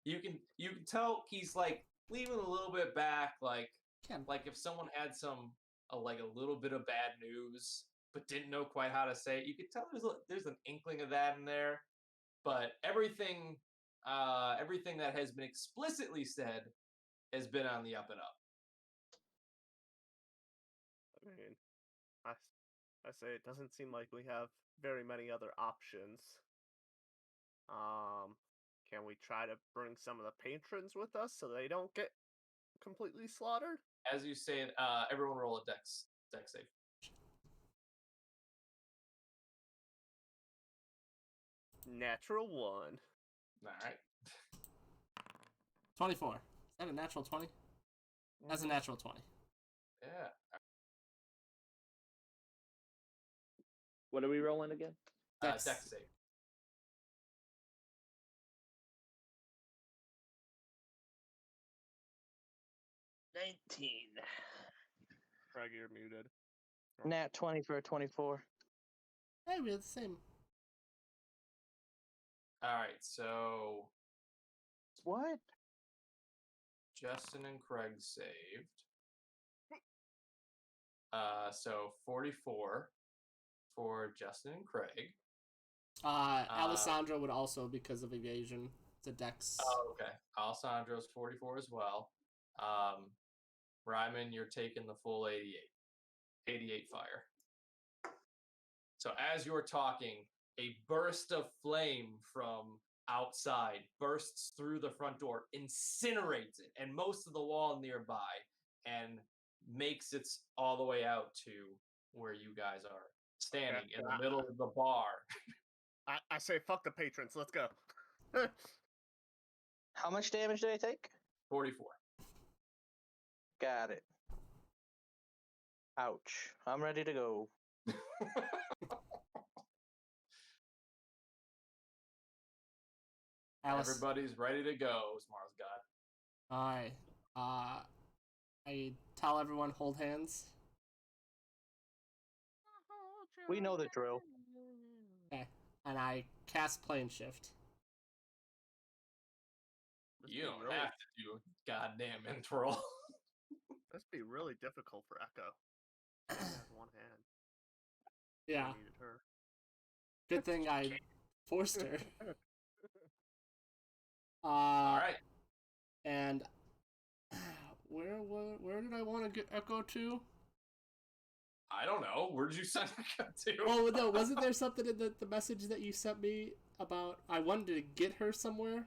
You can tell he's like leaving a little bit back, like if someone had some like a little bit of bad news but didn't know quite how to say it, you could tell there's an inkling of that in there. But everything that has been explicitly said has been on the up and up. I mean, I say it doesn't seem like we have very many other options. Can we try to bring some of the patrons with us so they don't get completely slaughtered? As you say, everyone roll a dex save. Natural 1. All right. 24. Is that a natural 20? That's a natural 20. Yeah. What are we rolling again? Dex. Dex save. Craig, you're muted. Nat 20 for a 24. Hey, we have the same. All right. So What? Justin and Craig saved. So 44 for Justin and Craig. Alessandro would also, because of evasion. It's a dex. Oh, okay. Alessandro's 44 as well. Ryman, you're taking the full 88. 88 fire. So as you're talking, a burst of flame from outside bursts through the front door, incinerates it and most of the wall nearby, and makes it all the way out to where you guys are standing in Yeah. the middle of the bar. I say fuck the patrons. Let's go. How much damage did I take? 44. Got it. Ouch. I'm ready to go. Alice. Everybody's ready to go, Smar's God. Alright. I tell everyone hold hands. We know the drill. Okay. And I cast plane shift. You don't have to do a goddamn intro. This be really difficult for Echo. She has one hand. Yeah. I needed her. Good thing I forced her. Alright. And where did I want to get Echo to? I don't know. Where did you send Echo to? Oh no, wasn't there something in the message that you sent me about I wanted to get her somewhere?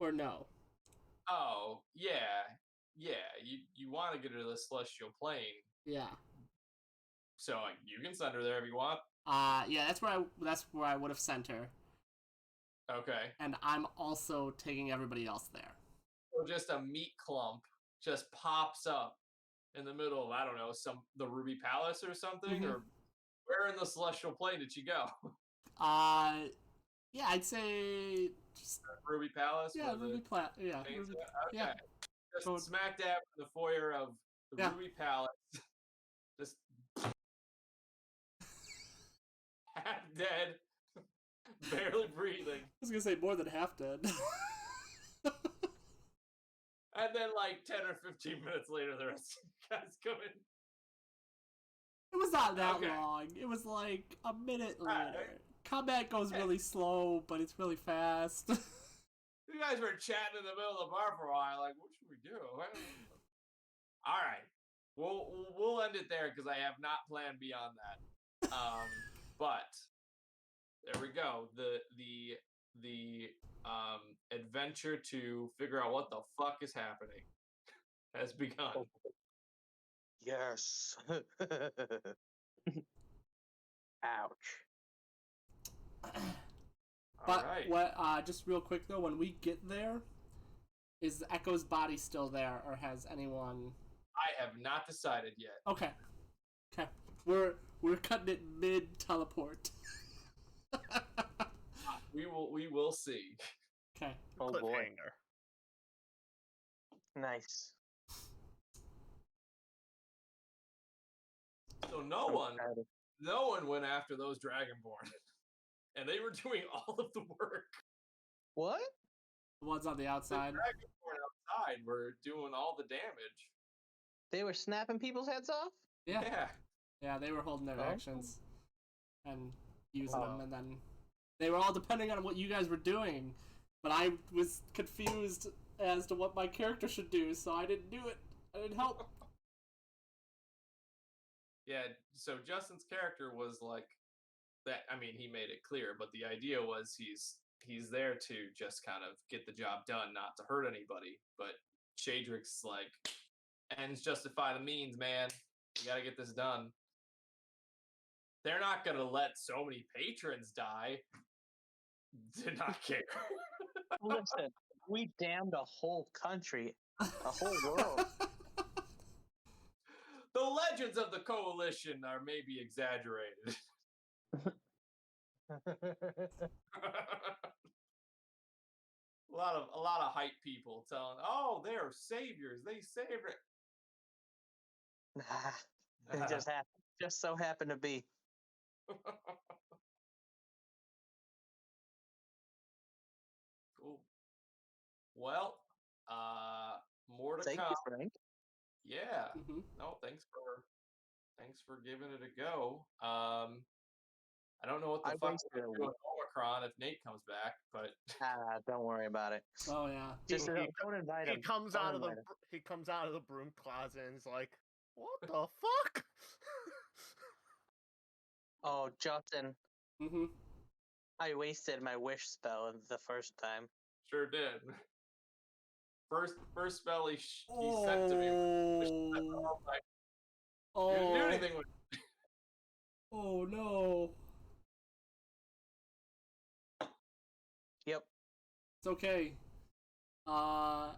Or no? Oh, yeah. You want to get her to the celestial plane, Yeah. so you can send her there if you want. Yeah, that's where I would have sent her. Okay. And I'm also taking everybody else there. So just a meat clump just pops up in the middle of, I don't know, the Ruby Palace or something? Mhm. Or where in the celestial plane did you go? Yeah, I'd say just Ruby Palace? yeah, where the Ruby Plat. Yeah, things Ruby, are? Okay. yeah. Just So- smack dab in the foyer of the Yeah. Ruby Palace. Just half dead, barely breathing. I was gonna say more than half dead. And then, like, 10 or 15 minutes later, the rest of the guys come in. It was not that Okay. long. It was like a minute Alright. later. Combat goes really slow, but it's really fast. You guys were chatting in the middle of the bar for a while, like, what should we do? All right, we'll end it there because I have not planned beyond that. But there we go. The adventure to figure out what the fuck is happening has begun. Yes. Ouch. But All right. what? Just real quick though, when we get there, is Echo's body still there, or has anyone? I have not decided yet. Okay. Okay. We're cutting it mid teleport. We will see. Okay. Oh boy. Cliffhanger. Nice. So no one went after those Dragonborn, and they were doing all of the work. What? The ones on the The outside. Dragonborn outside were doing all the damage. They were snapping people's heads off? Yeah. Yeah. Yeah, they were holding their Oh. actions and using Oh. them, and then they were all depending on what you guys were doing. But I was confused as to what my character should do, so I didn't do it. I didn't help. Yeah, so Justin's character was like that. I mean, he made it clear, but the idea was he's there to just kind of get the job done, not to hurt anybody. But Shadrick's like, ends justify the means, man. You gotta get this done. They're not gonna let so many patrons die. Did not care. Listen, we damned a whole country, a whole world. The legends of the coalition are maybe exaggerated. a lot of hype people telling, "Oh, they're saviors. They saved it." Nah, it just so happened to be. Cool. Well, more to Thank come. you, Frank. Yeah. Mhm. No, thanks for giving it a go. I don't know what the I fuck we're wasted gonna a do with Omicron if Nate comes back, but Don't worry about it. Oh yeah. Just He- don't invite He him. comes Don't out of the invite him. he comes out of the broom closet and is like, "What the fuck?" Oh, Justin, Mhm. I wasted my wish spell the first time. sure did. First spell he sent to me. Oh. I'm like, Oh. you didn't do anything with Oh no. Yep. It's okay. So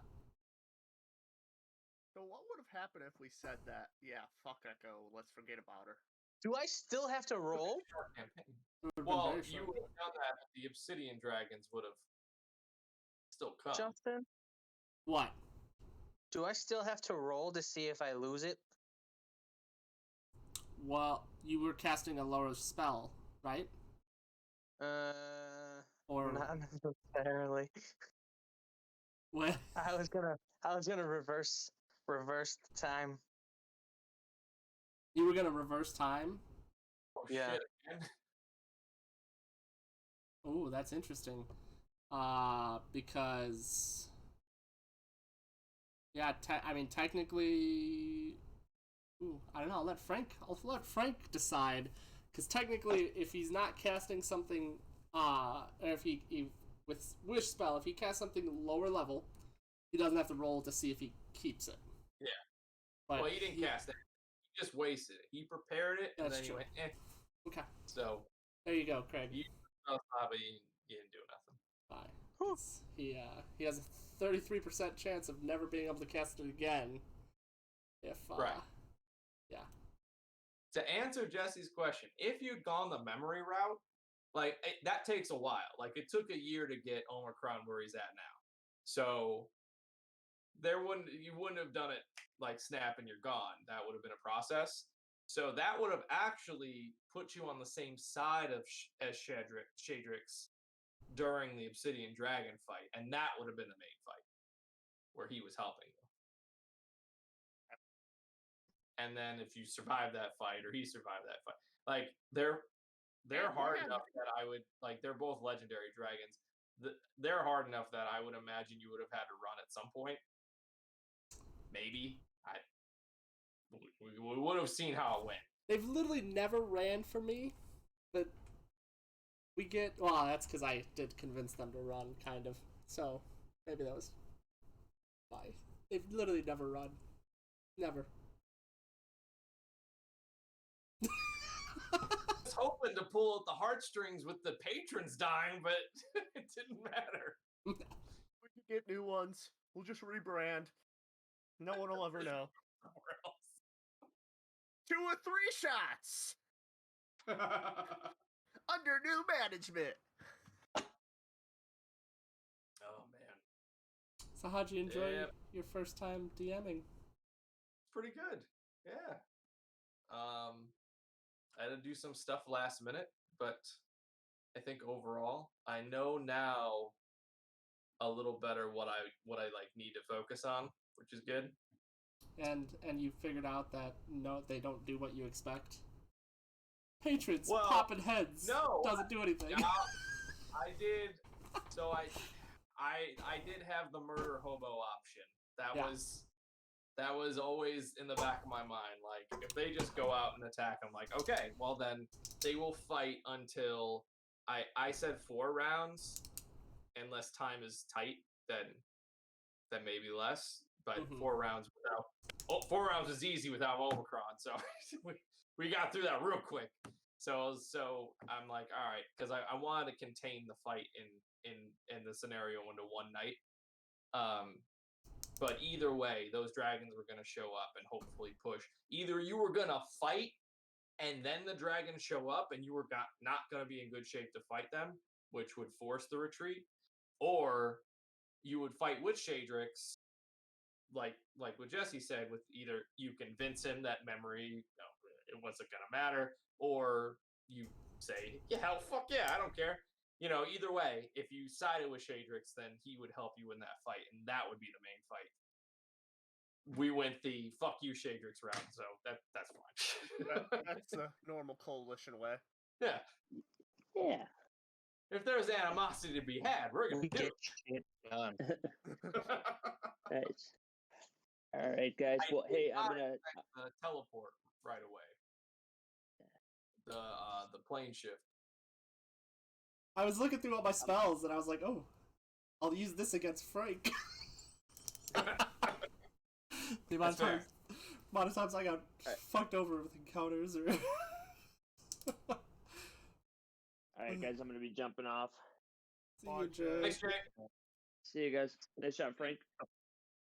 what would have happened if we said that? Yeah, fuck Echo. Let's forget about her. Do I still have to roll? Short campaign. it would've been Well, very you short. would have done that, but the Obsidian Dragons would have still come. Justin? What? Do I still have to roll to see if I lose it? Well, you were casting a lower spell, right? Or Not necessarily. what? I was gonna reverse the time. You were gonna reverse time? Oh, Yeah. shit, again. Ooh, that's interesting. Because yeah, I mean technically, ooh, I don't know. I'll let Frank decide, because technically, if he's not casting something, or if he with wish spell, if he casts something lower level, he doesn't have to roll to see if he keeps it. Yeah. But Well, he didn't cast that. He just wasted it. He prepared it, and That's then he true. went, eh. Okay, So, there you go, Craig. probably he didn't do nothing. Bye. He has a 33% chance of never being able to cast it again. If Right. Yeah. To answer Jesse's question, if you'd gone the memory route, like that takes a while. Like it took a year to get Omicron where he's at now. So you wouldn't have done it like snap and you're gone. That would have been a process. So that would have actually put you on the same side of as Shadrix during the Obsidian Dragon fight, and that would have been the main fight where he was helping you. And then if you survive that fight, or he survived that fight, like they're hard enough that I would like. They're both legendary dragons. They're hard enough that I would imagine you would have had to run at some point. Maybe we would have seen how it went. They've literally never ran for me, but we get. Well, that's because I did convince them to run, kind of. So maybe that was why. They've literally never run. Never. I was hoping to pull at the heartstrings with the patrons dying, but it didn't matter. We could get new ones. We'll just rebrand. No one will ever know. Somewhere else. 2 or 3 shots under new management. Oh man, So how'd you enjoy Yep. your first time DMing? pretty good. Yeah. I had to do some stuff last minute, but I think overall, I know now a little better what I like need to focus on, which is good. And you figured out that no, they don't do what you expect. Patrons Well, popping heads. no, Doesn't do anything. I did. So I did have the murder hobo option. That was always in the back of my mind. Like if they just go out and attack, I'm like, okay, well then they will fight until I said 4 rounds, unless time is tight, then maybe less. But 4 rounds without 4 rounds is easy without Omicron, so we got through that real quick. So I'm like, all right, because I wanted to contain the fight in the scenario into one night. But either way, those dragons were going to show up and hopefully push. Either you were going to fight and then the dragons show up and you were not going to be in good shape to fight them, which would force the retreat, or you would fight with Shadrix, like what Jesse said, with either you convince him that memory, it wasn't going to matter, or you say, yeah, hell, fuck yeah, I don't care. Either way, if you sided with Shadrix, then he would help you in that fight, and that would be the main fight. We went the fuck you Shadrix route, so that's fine. That's the normal coalition way. Yeah. Yeah. If there's animosity to be had, we're gonna We do get it. shit done. Nice. All right, guys. Well, hey, I'm gonna. Teleport right away. The plane shift. I was looking through all my spells and I was like, oh, I'll use this against Frank. The amount of times I got fucked over with encounters or All right, guys, I'm gonna be jumping off. See you, Jay. Thanks, Jay. See you guys. Nice shot, Frank.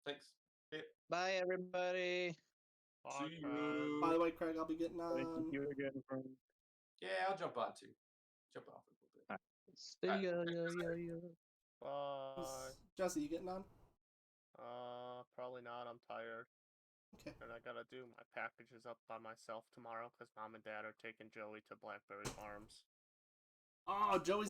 Thanks. Yeah. Bye, everybody. Bye, See Ken. you. By the way, Craig, I'll be getting on. Thank you again, Frank. Yeah, I'll jump on too. Jump off a little bit. See Alright, ya, thanks, ya, guys. ya, ya. Bye. Jesse, you getting on? Probably not. I'm tired. Okay. And I gotta do my packages up by myself tomorrow because mom and dad are taking Joey to Blackberry Farms. Oh, Joey's